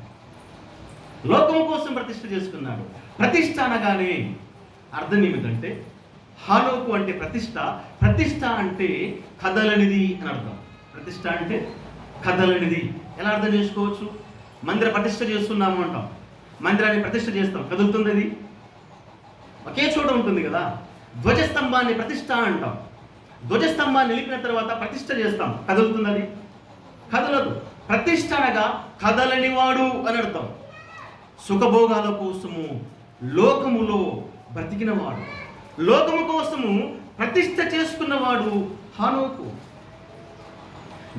లోకము కోసం ప్రతిష్ట చేసుకున్నాడు. ప్రతిష్ట అనగానే అర్థం ఏమిటంటే, హానోకు అంటే ప్రతిష్ట. ప్రతిష్ట అంటే కదలనిది అని అర్థం. ప్రతిష్ట అంటే కదలనిది. ఎలా అర్థం చేసుకోవచ్చు? మందిర ప్రతిష్ట చేస్తున్నాము అంటాం. మందిరాన్ని ప్రతిష్ట చేస్తాం, కదులుతుంది అది, ఒకే చోట ఉంటుంది కదా. ధ్వజస్తంభాన్ని ప్రతిష్ట అంటాం. ధ్వజస్తంభాన్ని నిలిపిన తర్వాత ప్రతిష్ట చేస్తాం, కదులుతుంది అది? కదలదు. ప్రతిష్ట అనగా కదలనివాడు అని అర్థం. సుఖభోగాల కోసము లోకములో బ్రతికినవాడు, లోకము కోసము ప్రతిష్ఠ చేసుకున్నవాడు హానోకు.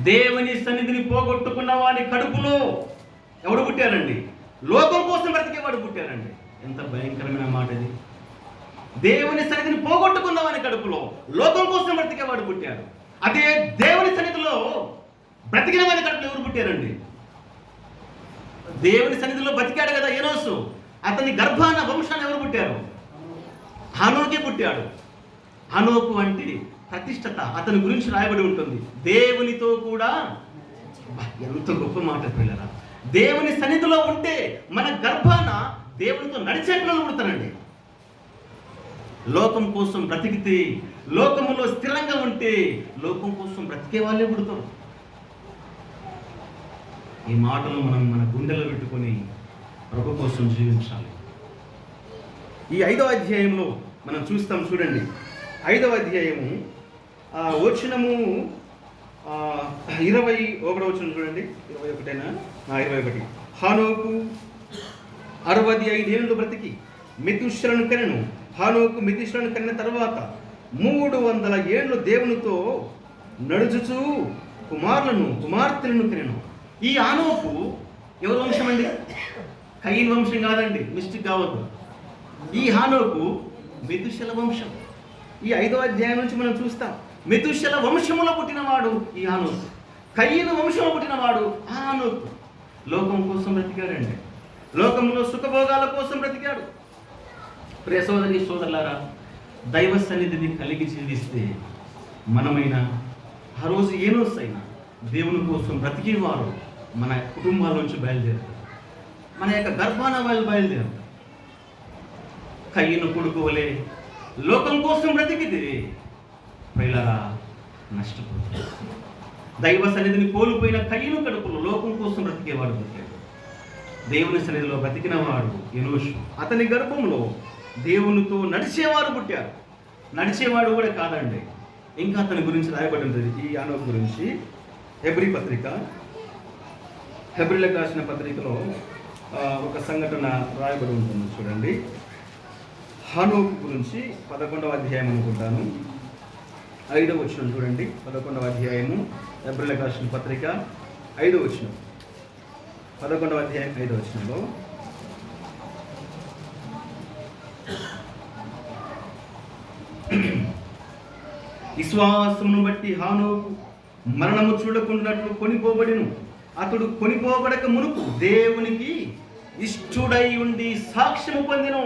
దేవుని సన్నిధిని పోగొట్టుకున్న వాడి కడుపులో ఎవడు పుట్టారండి? లోకం కోసం బ్రతికేవాడు పుట్టారండి. ఎంత భయంకరమైన మాట ఇది. దేవుని సన్నిధిని పోగొట్టుకున్న వాడి కడుపులో లోకం కోసం బ్రతికేవాడు పుట్టాడు. అదే దేవుని సన్నిధిలో బ్రతికిన వాడి కడుపులో ఎవరు పుట్టారండి? దేవుని సన్నిధిలో బ్రతికాడు కదా ఏనోసు, అతని గర్భాన వంశాన్ని ఎవరు పుట్టారు? హనోకే పుట్టాడు. హనోకు అంటే ప్రతిష్టత, అతని గురించి రాయబడి ఉంటుంది. దేవునితో కూడా, ఎంత గొప్ప మాట పిల్లరా, దేవుని సన్నిధిలో ఉంటే మన గర్భాన దేవునితో నడిచే పిల్లలు పుడతారండి. లోకం కోసం బ్రతికితే, లోకములో స్థిరంగా ఉంటే లోకం కోసం బ్రతికే వాళ్ళే పుడతారు. ఈ మాటలు మనం మన గుండెలో పెట్టుకొని ప్రభు కోసం జీవించాలి. ఈ 5వ అధ్యాయంలో మనం చూస్తాం చూడండి. 5వ అధ్యాయము వచనము 21వ వచనం చూడండి. 21 హానోకు 65 ఏళ్ళు బ్రతికి మెతుషలను కనెను. హానోకు మెతుషలను కనిన తర్వాత 300 ఏళ్ళు దేవునితో నడుచుచూ కుమారులను కుమార్తెలను కనెను. ఈ హానోకు ఎవరి వంశం అండి? కయీన్ వంశం కాదండి, మిస్టేక్ కావద్దు. ఈ హానోకు మెతుషల వంశం. ఈ 5వ అధ్యాయం నుంచి మనం చూస్తాం. మెతుషల వంశములో పుట్టినవాడు ఈ హానోకు. కయీను వంశంలో పుట్టినవాడు హానోకు. లోకం కోసం బ్రతికాడండి, లోకంలో సుఖభోగాల కోసం బ్రతికాడు. ప్రియ సోదరి సోదరులారా, దైవ సన్నిధిని కలిగి జీవిస్తే మనమైనా ఆ రోజు ఏనోసైనా దేవుని కోసం బ్రతికేవారు మన కుటుంబాల నుంచి బయలుదేరుతారు, మన యొక్క గర్భాన వాళ్ళు బయలుదేరుతారు. కయ్యను కొడుకు వలె లోకం కోసం బ్రతికితే ప్రియులారా నష్టపోతారు. దైవ సన్నిధిని కోల్పోయిన కయ్యను కడుపులో లోకం కోసం బ్రతికేవాడు బ్రతికాడు. దేవుని సన్నిధిలో బ్రతికిన వాడు ఎనోషు, అతని గర్భంలో దేవునితో నడిచేవారు పుట్టారు. నడిచేవాడు కూడా కాదండి, ఇంకా అతని గురించి రాయబడి ఉంటుంది. ఈ హానోకు గురించి హెబ్రీ పత్రిక, హెబ్రీలకు రాసిన పత్రికలో ఒక సంఘటన రాయబడి ఉంటుంది చూడండి. హానోకు గురించి 11వ అధ్యాయం అనుకుంటాను, 5వ వచనం చూడండి. 11వ అధ్యాయము హెబ్రీలకు రాసిన పత్రిక 5వ వచనం, 11వ అధ్యాయం 5వ వచనంలో విశ్వాసమును బట్టి హానోకు మరణము చూడకుండాట్లు కొనిపోబడిను. అతడు కొనిపోబడక మునుపు దేవునికి ఇష్టుడై ఉండి సాక్ష్యము పొందిను.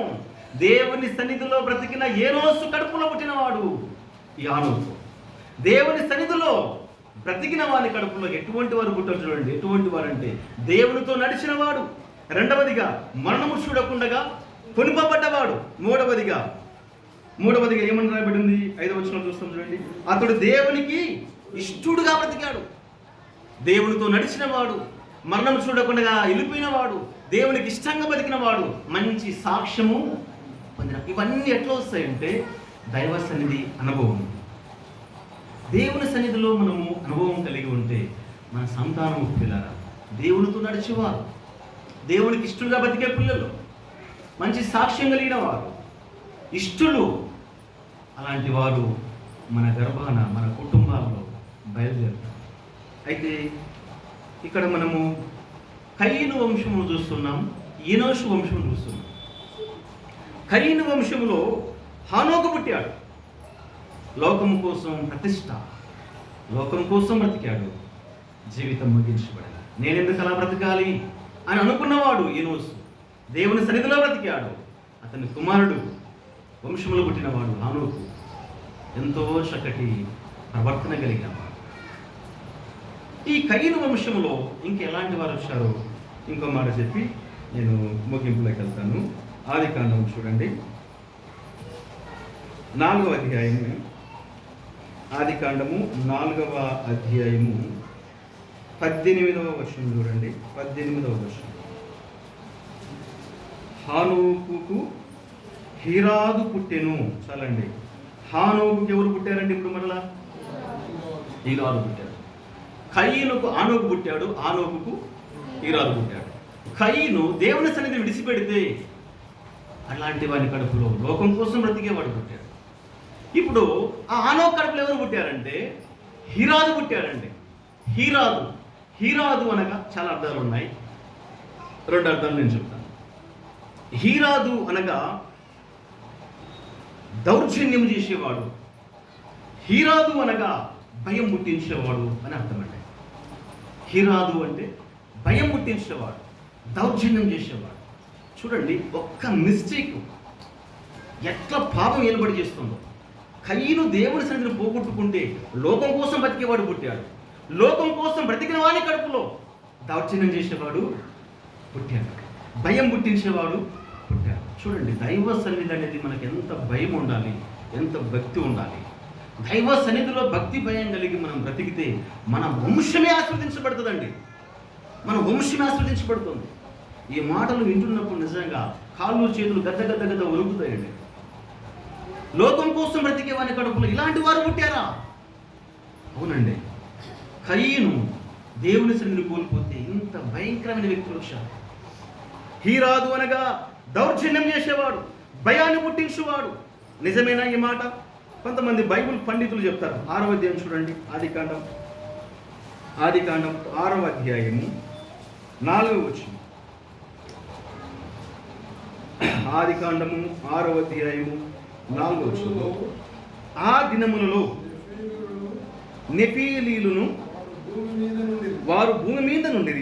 దేవుని సన్నిధిలో బ్రతికిన ఏనోసు కడుపులో పుట్టినవాడు ఈ హానోకు. దేవుని సన్నిధిలో బ్రతికిన వాని కడుపులో ఎటువంటి వారు పుట్టారు చూడండి. ఎటువంటి వారంటే దేవునితో నడిచిన వాడు, రెండవదిగా మరణము చూడకుండగా కొనిపోబడ్డవాడు, మూడవదిగా ఏమని రాయబడింది 5వ వచనం చూస్తాం చూడండి. అతడు దేవునికి ఇష్టుడుగా బ్రతికాడు. దేవునితో నడిచిన వాడు, మరణం చూడకుండా వెళ్ళిపోయిన వాడు, దేవునికి ఇష్టంగా బతికిన వాడు, మంచి సాక్ష్యము పొందిన. ఇవన్నీ ఎట్లా వస్తాయంటే దైవ సన్నిధి అనుభవం. దేవుని సన్నిధిలో మనము అనుభవం కలిగి ఉంటే మన సంతానము పిల్లలు దేవునితో నడిచేవారు, దేవునికి ఇష్టలుగా బతికే పిల్లలు, మంచి సాక్ష్యం కలిగిన వారు, ఇష్టలు, అలాంటి వారు మన గర్భాన మన కుటుంబాల్లో బయలుదేరుతారు. అయితే ఇక్కడ మనము కయీను వంశము చూస్తున్నాం, ఎనోషు వంశము చూస్తున్నాం. కయీను వంశములో హానోకు పుట్టాడు. లోకం కోసం ప్రతిష్ట, లోకం కోసం బ్రతికాడు, జీవితం ముగించబడాలి. నేనెందుకు అలా బ్రతకాలి అని అనుకున్నవాడు ఎనోషు. దేవుని సన్నిధిలో బ్రతికాడు. అతని కుమారుడు వంశంలో పుట్టినవాడు హానోకు ఎంతో చక్కటి ప్రవర్తన కలిగినవాడు. ఈ కయీను వంశంలో ఇంకెలాంటి వారు వచ్చారో ఇంకో మాట చెప్పి నేను ముగింపులోకి వెళ్తాను. ఆదికాండం చూడండి, 4వ అధ్యాయము. ఆదికాండము 4వ అధ్యాయము 18వ వచనం చూడండి. 18వ వచనం. హానోకుకు హీరాదు పుట్టెను. చాలండి, హానోకుకి ఎవరు పుట్టారండి? ఇప్పుడు మరలా హీరాదు పుట్టాడు. కయీనుకు ఆనోకు పుట్టాడు, ఆనోకుకు హీరాదు పుట్టాడు. కయీను దేవుని సన్నిధిని విడిచిపెడితే అలాంటి వాని కడుపులో లోకం కోసం బ్రతికేవాడు పుట్టాడు. ఇప్పుడు ఆ ఆనోకు కడుపులో ఎవరు పుట్టారంటే హీరాదు పుట్టాడండి. హీరాదు అనగా చాలా అర్థాలు ఉన్నాయి. 2 అర్థాలు నేను చెప్తాను. హీరాదు అనగా దౌర్జన్యం చేసేవాడు, హీరాదు అనగా భయం పుట్టించేవాడు అని అర్థమండి. హీరాదు అంటే భయం పుట్టించేవాడు, దౌర్జన్యం చేసేవాడు. చూడండి, ఒక్క మిస్టేక్ ఎట్లా పాపం ఏలుబడి చేస్తుందో. కయీను దేవుని సన్నిధిని పోగొట్టుకుంటే లోకం కోసం బ్రతికేవాడు పుట్టాడు. లోకం కోసం బ్రతికిన వాని కడుపులో దౌర్జన్యం చేసేవాడు పుట్టాడు, భయం పుట్టించేవాడు పుట్టాడు. చూడండి, దైవ సన్నిధి అనేది మనకి ఎంత భయం ఉండాలి, ఎంత భక్తి ఉండాలి. దైవ సన్నిధిలో భక్తి భయం కలిగి మనం బ్రతికితే మన వంశమే ఆస్వాదించబడుతుందండి. మన వంశమే ఆస్వాదించబడుతుంది. ఈ మాటలు వింటున్నప్పుడు నిజంగా కాళ్ళు చేతులు గద్ద గద్ద గద్ద ఒలుగుతాయండి. లోకం కోసం బ్రతికే వాని కడుపులో ఇలాంటి వారు పుట్టారా? అవునండి. కయీను దేవుని సన్నిధిని కోల్పోతే ఇంత భయంకరమైన వ్యక్తులు వచ్చారు. హీరాదు అనగా దౌర్జన్యం చేసేవాడు, భయాన్ని పుట్టించేవాడు. నిజమేనా ఈ మాట? కొంతమంది బైబిల్ పండితులు చెప్తారు. 6వ అధ్యాయం చూడండి, ఆదికాండం 6వ అధ్యాయము 4వ వచనం. ఆదికాండము 6వ అధ్యాయము 4వ వచనం. ఆ దినములలో నెఫీలీలును వారు భూమి మీద నుండి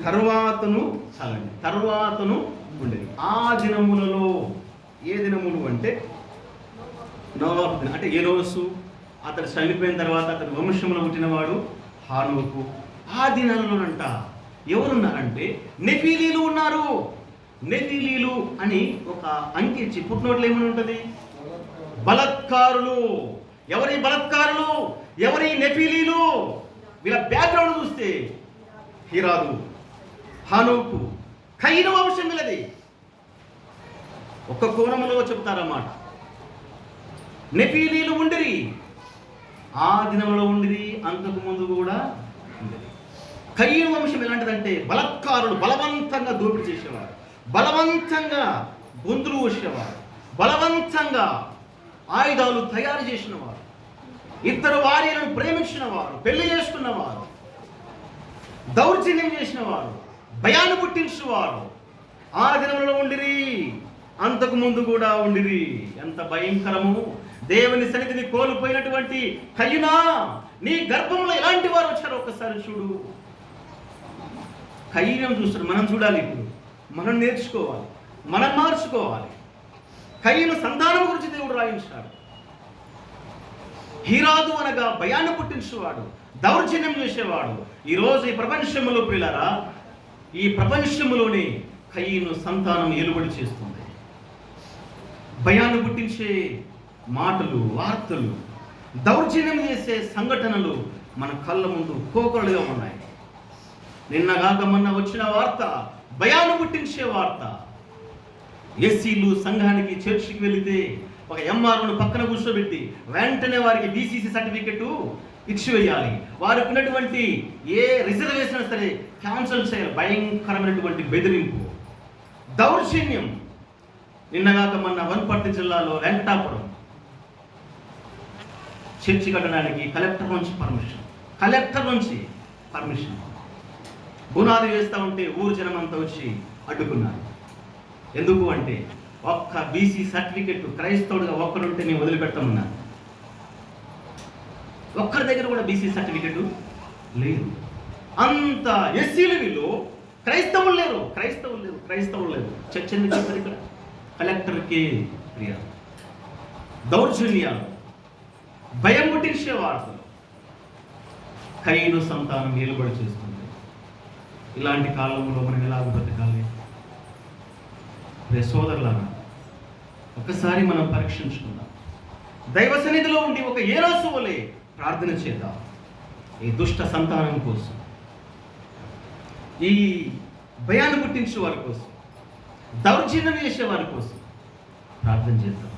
తర్వాతను ఉండేది. ఆ దినములలో, ఏ దినములు అంటే నోవాహు దినం, అంటే ఎనోసు అతడు చనిపోయిన తర్వాత అతని వంశంలో పుట్టినవాడు హానోకు. ఆ దినాలలోనంట ఎవరున్నారంటే నెఫీలీలు ఉన్నారు. నెఫీలీలు అని ఒక అంకి ఇచ్చి పుట్టినోట్లు ఏమని ఉంటుంది? బలత్కారులు. ఎవరి బలత్కారులు? ఎవరి నెఫీలీలు? వీళ్ళ బ్యాక్గ్రౌండ్ చూస్తే హీరాదు, హానోకు, కయీను వంశం వీళ్ళది. ఒక్క కోణంలో చెప్తారన్నమాట. నెఫీలీలు ఉండిరి, ఆ దినంలో ఉండిరి, అంతకు ముందు కూడా ఉండిరి. కయీను వంశం ఎలాంటిదంటే బలత్కారులు, బలవంతంగా దోపిడీ చేసేవారు, బలవంతంగా గొంతులు వచ్చేవారు, బలవంతంగా ఆయుధాలు తయారు చేసినవారు, ఇద్దరు భార్యలను ప్రేమించిన వారు, పెళ్లి చేసుకున్నవారు, దౌర్జన్యం చేసిన వారు, భయాన్ని పుట్టించేవారు. ఆ దినంలో ఉండిరి, అంతకు ముందు కూడా ఉండిరి. ఎంత భయంకరము! దేవుని సన్నిధిని కోల్పోయినటువంటి కయీనా, నీ గర్భంలో ఎలాంటి వారు వచ్చారో ఒక్కసారి చూడు. కయీనం చూస్తారు, మనం చూడాలి. ఇప్పుడు మనం నేర్చుకోవాలి, మనం మార్చుకోవాలి. కయీను సంతానం గురించి దేవుడు రాయించాడు. హీరాదు అనగా భయాన్ని పుట్టించేవాడు, దౌర్జన్యం చేసేవాడు. ఈరోజు ఈ ప్రపంచంలో ప్రియులారా, ఈ ప్రపంచంలోనే కయీను సంతానం ఏలుబడి చేస్తుంది. భయాన్ని పుట్టించే మాటలు, వార్తలు, దౌర్జన్యం చేసే సంఘటనలు మన కళ్ళ ముందు కోకొరలుగా ఉన్నాయి. నిన్నగాక మొన్న వచ్చిన వార్త భయాన్ని పుట్టించే వార్త. ఎస్సీలు సంఘానికి చర్చికి వెళితే ఒక ఎంఆర్ఓను పక్కన కూర్చోబెట్టి వెంటనే వారికి బీసీసీ సర్టిఫికెట్ ఇచ్చివేయాలి, వారికి ఉన్నటువంటి ఏ రిజర్వేషన్ సరే క్యాన్సిల్ చేయాలి. భయంకరమైనటువంటి బెదిరింపు, దౌర్జన్యం. నిన్నగాక మొన్న వనపర్తి జిల్లాలో వెంకటాపురం చర్చి కట్టడానికి కలెక్టర్ నుంచి పర్మిషన్ బునాది వేస్తూ ఉంటే ఊరు జనం అంతా వచ్చి అడ్డుకున్నారు. ఎందుకు అంటే ఒక్క బీసీ సర్టిఫికెట్ క్రైస్తవుడిగా ఒక్కడుంటే మేము వదిలిపెడతామన్నారు. ఒక్కరి దగ్గర కూడా బీసీ సర్టిఫికెట్ లేదు. అంత ఎస్సీలు వీళ్ళు, క్రైస్తవులు లేరు. చర్చ ఎందుకు చెప్పారు ఇక్కడ? కలెక్టర్కి ఫిర్యాదు, దౌర్జన్యాలు, భయం పుట్టించే వార్తలు. కయీను సంతానం ఏలుబడి చేస్తుంది. ఇలాంటి కాలంలో మనం ఎలా బ్రతకాలి? సోదరులారా, ఒకసారి మనం పరీక్షించుకుందాం. దైవ సన్నిధిలో ఉండి ఒక ఏరోసు వలె ప్రార్థన చేద్దాం. ఈ దుష్ట సంతానం కోసం, ఈ భయాన్ని పుట్టించే వారి కోసం, దౌర్జన్యం చేసే వారి కోసం ప్రార్థన చేద్దాం.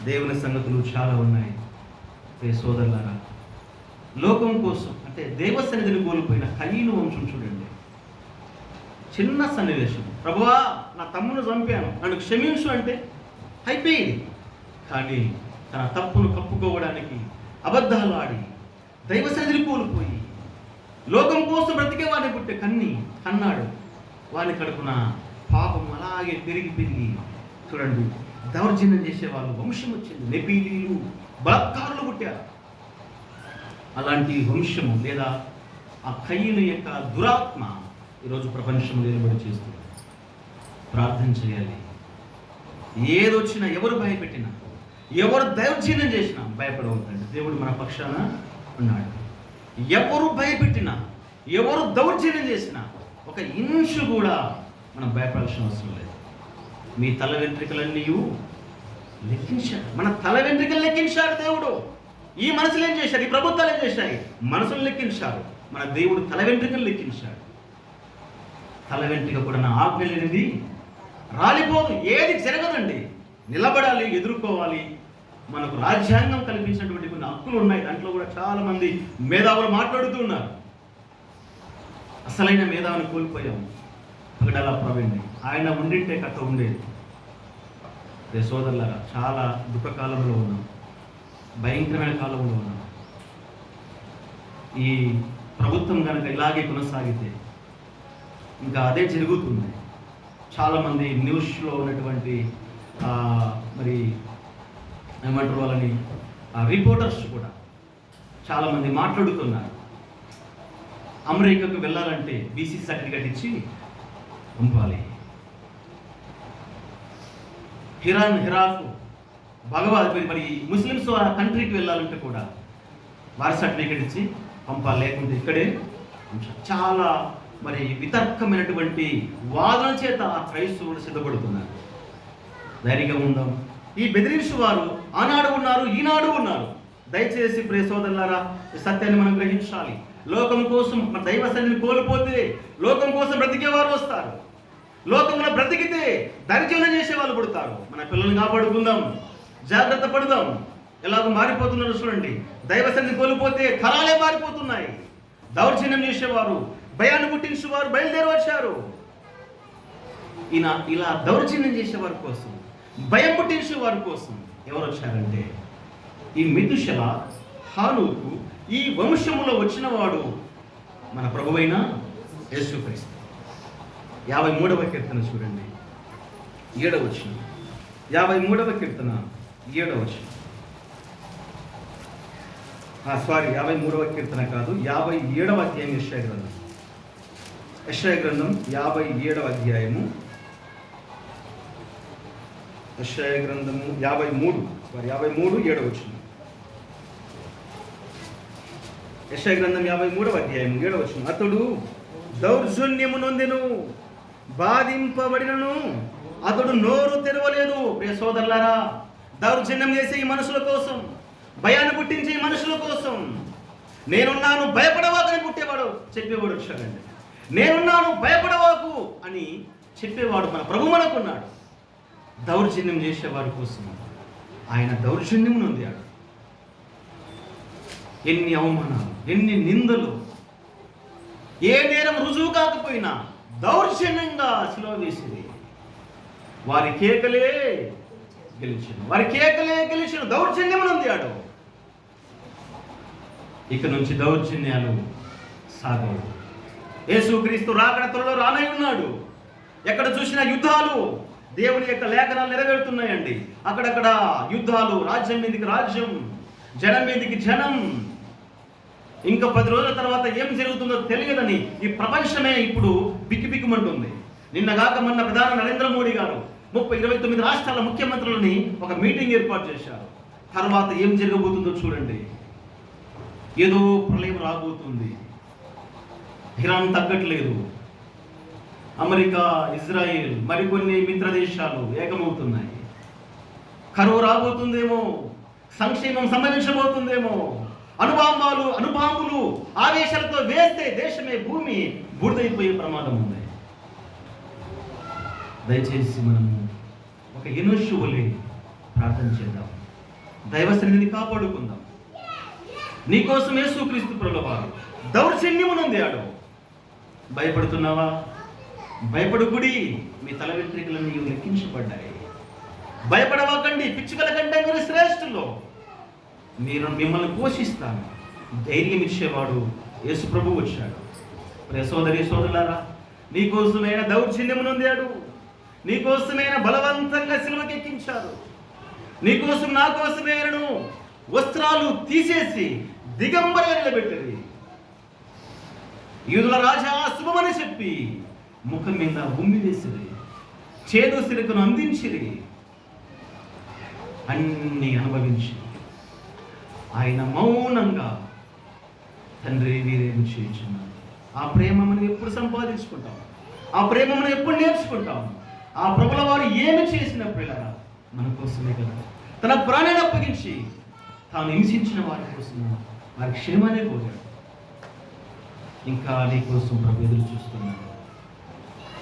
దేవుని సంగతులు చాలా ఉన్నాయి. సోదరులారా, లోకం కోసం అంటే అంటే దైవ సన్నిధిని కోల్పోయిన కయీను వంశం చూడండి. చిన్న సన్నివేశం, ప్రభువా నా తమ్మును చంపాను నన్ను క్షమించు అంటే అయిపోయింది. కానీ తన తప్పును కప్పుకోవడానికి అబద్ధాలు ఆడి దైవ సన్నిధిని కోల్పోయి లోకం కోసం బ్రతికే వాడిని పుట్టే కన్నాడు. వాని కడుపున పాపం అలాగే పెరిగి చూడండి దౌర్జన్యం చేసేవాళ్ళు వంశం వచ్చింది. నెపీలీలు, బలాత్కారులు పుట్టారు. అలాంటి వంశము లేదా ఆ కయీను యొక్క దురాత్మ ఈరోజు ప్రపంచంలో నిలబడి చేస్తుంది. ప్రార్థన చేయాలి. ఏదొచ్చినా, ఎవరు భయపెట్టినా, ఎవరు దౌర్జన్యం చేసినా భయపడవద్దండి. దేవుడు మన పక్షాన ఉన్నాడు. ఎవరు భయపెట్టినా, ఎవరు దౌర్జన్యం చేసినా ఒక ఇంచు కూడా మనం భయపడాల్సిన అవసరం లేదు. మీ తల వెంట్రుకలన్నీ లెక్కించాడు. మన తల వెంట్రుకలు లెక్కించాడు దేవుడు. ఈ మనసులు ఏం చేశారు? ఈ ప్రభుత్వాలు ఏం చేశాయి? మనసులు లెక్కించారు. మన దేవుడు తల వెంట్రుకలు లెక్కించాడు. తల వెంట్రుక కూడా నా ఆజ్ఞ లేనిది రాలిపోదు. ఏది జరగదండి. నిలబడాలి, ఎదుర్కోవాలి. మనకు రాజ్యాంగం కల్పించినటువంటి కొన్ని హక్కులు ఉన్నాయి. దాంట్లో కూడా చాలా మంది మేధావులు మాట్లాడుతూ ఉన్నారు. అసలైన మేధావిని కోల్పోయాము. పగడాల ప్రవీణ్ణి, ఆయన ఉండింటే కథ ఉండేది. సోదరులారా, చాలా దుఃఖకాలంలో ఉన్నాం, భయంకరమైన కాలంలో ఉన్నాం. ఈ ప్రభుత్వం కనుక ఇలాగే కొనసాగితే ఇంకా అదే జరుగుతుంది. చాలామంది న్యూస్లో ఉన్నటువంటి మరి ఏమంటారు వాళ్ళని రిపోర్టర్స్ కూడా చాలామంది మాట్లాడుతున్నారు. అమెరికాకు వెళ్ళాలంటే బీసీ సర్టిఫికేట్ ఇచ్చి పంపాలి. ఇరాక్ మరి ముస్లిమ్స్ ఆ కంట్రీకి వెళ్ళాలంటే కూడా వారి సర్టిఫికేట్ ఇచ్చి పంపాలి, లేకుంటే ఇక్కడే చాలా మరి వితర్కమైనటువంటి వాదన చేత ఆ క్రైస్తవులు సిద్ధపడుతున్నారు. ధైర్యంగా ఉందాం. ఈ బెదిరించు వారు ఆనాడు ఉన్నారు, ఈనాడు ఉన్నారు. దయచేసి ప్రియ సోదరులారా, ఈ సత్యాన్ని మనం గ్రహించాలి. లోకం కోసం మన దైవ సన్నిధిని కోల్పోతే లోకం కోసం బ్రతికేవారు వస్తారు. లోకంలో బ్రతికితే దర్జనం చేసే వాళ్ళు పుడతారు. మన పిల్లల్ని కాపాడుకుందాం, జాగ్రత్త పడదాం. ఎలాగో మారిపోతున్నారు చూడండి. దైవ సన్నిధిని కోల్పోతే తరాలే మారిపోతున్నాయి. దౌర్జన్యం చేసేవారు, భయాన్ని పుట్టించేవారు బయలుదేరి వచ్చారు. ఇలా దౌర్జన్యం చేసేవారి కోసం, భయం పుట్టించే వారి కోసం ఎవరు వచ్చారంటే ఈ మెతుషెల, హానోకు, ఈ వంశములో వచ్చిన వాడు మన ప్రభువైన యేసుక్రీస్తు. 53వ కీర్తన చూడండి, 7వ వచనం. 53వ కీర్తన 7వ వచనం. 53వ కీర్తన కాదు, 57వ అధ్యాయం యెషయా గ్రంథం. యెషయా గ్రంథం 57వ అధ్యాయము. యెషయా గ్రంథము 53 7వ వచనం. యెషయా గ్రంథం 53వ అధ్యాయం 7వ వచనం. అతడు దౌర్జన్యము నొందెను, బాధింపబడినను అతడు నోరు తెరవలేదు. ప్రియ సోదరులారా, దౌర్జన్యం చేసే ఈ మనుషుల కోసం, భయాన్ని పుట్టించే ఈ మనుషుల కోసం, నేనున్నాను భయపడవాకని పుట్టేవాడు చెప్పేవాడు వచ్చాడండి. నేనున్నాను భయపడవాకు అని చెప్పేవాడు మన ప్రభు మనకున్నాడు. దౌర్జన్యం చేసేవారి కోసం ఆయన దౌర్జన్యం నొందాడు. ఎన్ని అవమానాలు, ఎన్ని నిందలు, ఏ నేరం రుజువు కాకపోయినా దౌర్జన్యంగా శిలువ వేసింది. వారి కేకలే గెలిచిన దౌర్జన్యం నొందాడు. ఇక నుంచి దౌర్జన్యాలు సాగవు. యేసుక్రీస్తు రాకడ త్వరలో రానై ఉన్నాడు. ఎక్కడ చూసినా యుద్ధాలు, దేవుని యొక్క లేఖనాలు నెరవేరుతున్నాయండి. అక్కడక్కడ యుద్ధాలు, రాజ్యం మీదకి రాజ్యం, జనం మీదకి జనం. ఇంకా 10 రోజుల తర్వాత ఏం జరుగుతుందో తెలియదని ఈ ప్రపంచమే ఇప్పుడు బిక్కుబిక్కుమంటుంది. నిన్నగాక మొన్న ప్రధాని నరేంద్ర మోడీ గారు 29 రాష్ట్రాల ముఖ్యమంత్రులని ఒక మీటింగ్ ఏర్పాటు చేశారు. తర్వాత ఏం జరగబోతుందో చూడండి. ఏదో ప్రళయం రాబోతుంది. ఇరాన్ తగ్గట్లేదు. అమెరికా, ఇజ్రాయిల్, మరికొన్ని మిత్ర దేశాలు ఏకమవుతున్నాయి. కరువు రాబోతుందేమో, సంక్షేమం సంభవించబోతుందేమో, అణుబాంబులు ఆవేశాలతో వేస్తే దేశమే, భూమి బూడిదైపోయే ప్రమాదం ఉంది. దయచేసి మనము ఒక ఎనోషువలే ప్రార్థన చేద్దాం. దైవ సన్నిధిని కాపాడుకుందాం. నీకోసం యేసుక్రీస్తు ప్రభువారు దౌర్జన్యమునందాడు. భయపడుతున్నావా? భయపడుకుడి, మీ తల వెంట్రుకలన్నీ లెక్కించబడ్డాయి. భయపడవకండి, పిచ్చుకల కంటే మీరు శ్రేష్ఠులు, మిమ్మల్ని పోషిస్తాను. ధైర్యం ఇచ్చేవాడు యేసు ప్రభు వచ్చాడు. సోదరి సోదరులారా, నీకోసమైన దౌర్జన్యమునందాడు, నీకోసమైన బలవంతంగా సిలువకి ఎక్కించారు. నీకోసం నా కోసమేనను వస్త్రాలు తీసేసి దిగంబరగా నిలబెట్టది. యూదుల రాజా శుభమని చెప్పి ముఖం మీద ఉమ్మి వేసిరి, చేదు సిరుకును అందించిరి. అన్ని అనుభవించి ఆయన మౌనంగా తండ్రి వీరేమి చేయించున్నాడు. ఆ ప్రేమ మనం ఎప్పుడు సంపాదించుకుంటాం? ఆ ప్రేమ మనం ఎప్పుడు నేర్చుకుంటాం? ఆ ప్రభుల వారు ఏమి చేసినప్పుడు మన కోసమే కదా, తన ప్రాణాన్ని అప్పగించి తాను హింసించిన వారి కోసం వారి క్షేమాన్ని కోరాడు. ఇంకా నీ కోసం ప్రభు ఎదురు చూస్తున్నాడు.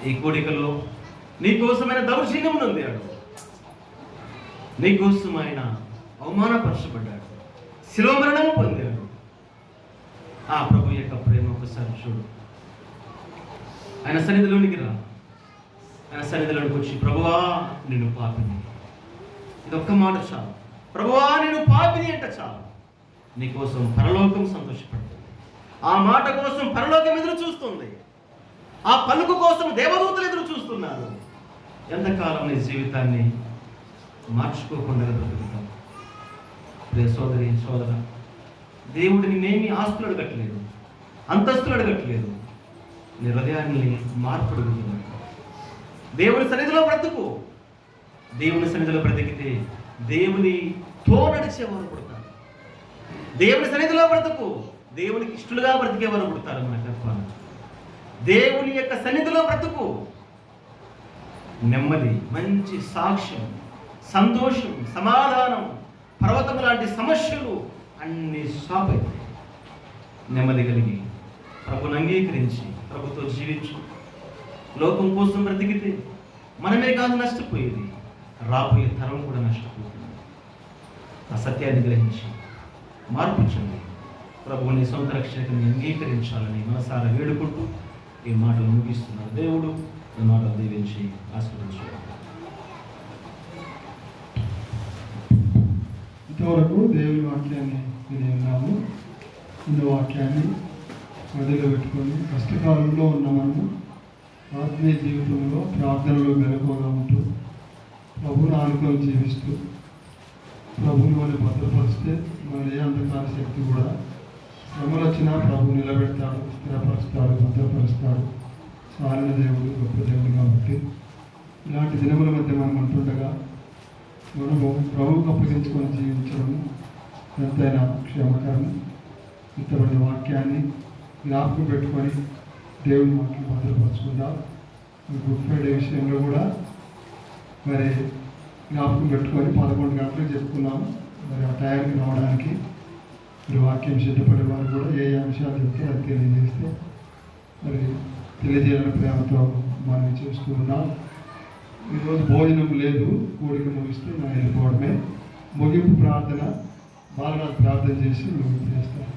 ఈ కోడికలో నీ కోసమైన దౌర్జన్యం నొందాడు, నీ కోసం ఆయన అవమానపరచబడ్డాడు, శిలువ మరణం పొందాడు. ఆ ప్రభు యొక్క ప్రేమ ఒకసారి చూడు. ఆయన సన్నిధిలోనికి రా. ఆయన సన్నిధిలోనికి వచ్చి, ప్రభువా నేను పాపిని, ఇదొక్క మాట చాలు. ప్రభువా నేను పాపిని అంటే చాలు. నీకోసం పరలోకం సంతోషపడుతుంది. ఆ మాట కోసం పరలోకం ఎదురు చూస్తుంది. ఆ పలుకు కోసం దేవదూతలు ఎదురు చూస్తున్నారు. ఎంతకాలం నీ జీవితాన్ని మార్చుకోకుండా బ్రతుకుతాం? ప్రియ సోదరి సోదర, దేవుడు నిన్నేమి ఆస్తులు అడగట్లేదు, అంతస్తులు అడగట్లేదు. నీ హృదయాన్ని మార్పు అడుగుతున్నాడు. దేవుని సన్నిధిలో బ్రతుకు. దేవుని సన్నిధిలో బ్రతికితే దేవునితో నడిచేవారు పుడతారు. దేవుని సన్నిధిలో బ్రతుకు. దేవునికి ఇష్టలుగా బ్రతికేవారు పుడతారు. మన కల్పన దేవుని యొక్క సన్నిధిలో బ్రతుకు. నెమ్మది, మంచి సాక్ష్యం, సంతోషం, సమాధానం, పర్వతం లాంటి సమస్యలు అన్ని స్టాప్ అవుతాయి. నెమ్మది కలిగి ప్రభుని అంగీకరించి ప్రభుతో జీవించు. లోకం కోసం బ్రతికితే మనమే కాదు నష్టపోయేది, రాబోయే తరం కూడా నష్టపోతుంది. ఆ సత్యాన్ని గ్రహించి మార్పు చెంది ప్రభువుని సొంత రక్షణని అంగీకరించాలని మనసారా వేడుకుంటూ ఈ మాటలు ముగిస్తున్నారు. దేవుడు ఈ మాటలు దీవించి ఆశీర్వదించాడు. ఇంతవరకు దేవుని వాక్యాన్ని విని ఉన్నాము. ఈ వాక్యాన్ని మధ్యలో పెట్టుకొని కష్టకాలంలో ఉన్న మనము ఆత్మీయ జీవితంలో ప్రార్థనలో మెలకువగా ఉంటూ ప్రభువును ఆనుకొని జీవిస్తూ ప్రభువుని మనం భద్రపరిస్తే మన ఏ అంధకార శక్తి కూడా శ్రమలు వచ్చినా ప్రభు నిలబెడతాడు, స్థిరపరుస్తాడు, భద్రపరుస్తాడు. చాలిన దేవుడు, గొప్ప దేవుడు. కాబట్టి ఇలాంటి దినముల మధ్య మనం ఉంటుండగా మనము ప్రభువుకు అప్పగించుకొని జీవించడం ఎంతైనా క్షేమకరం. ఇంతటి వాక్యాన్ని జ్ఞాపకం పెట్టుకొని దేవుని మాటలు భద్రపరచుకుందాం. గుడ్ ఫ్రైడే విషయంలో కూడా మరి జ్ఞాపకం పెట్టుకొని 11 గంటలకు చెప్పుకున్నాము. మరి ఆ టైంకి రావడానికి మరి వాక్యం సిద్ధపడే వారు కూడా ఏ అంశాలు చెప్తే అది తెలియజేస్తే మరి తెలియజేయాలని ప్రేమతో మనం చేస్తూ ఉన్నాం. ఈరోజు భోజనం లేదు, కూడిక ముగిస్తే నా వెళ్ళిపోవడమే. ముగింపు ప్రార్థన బాలరాజు ప్రార్థన చేసి ముగింపు చేస్తాను.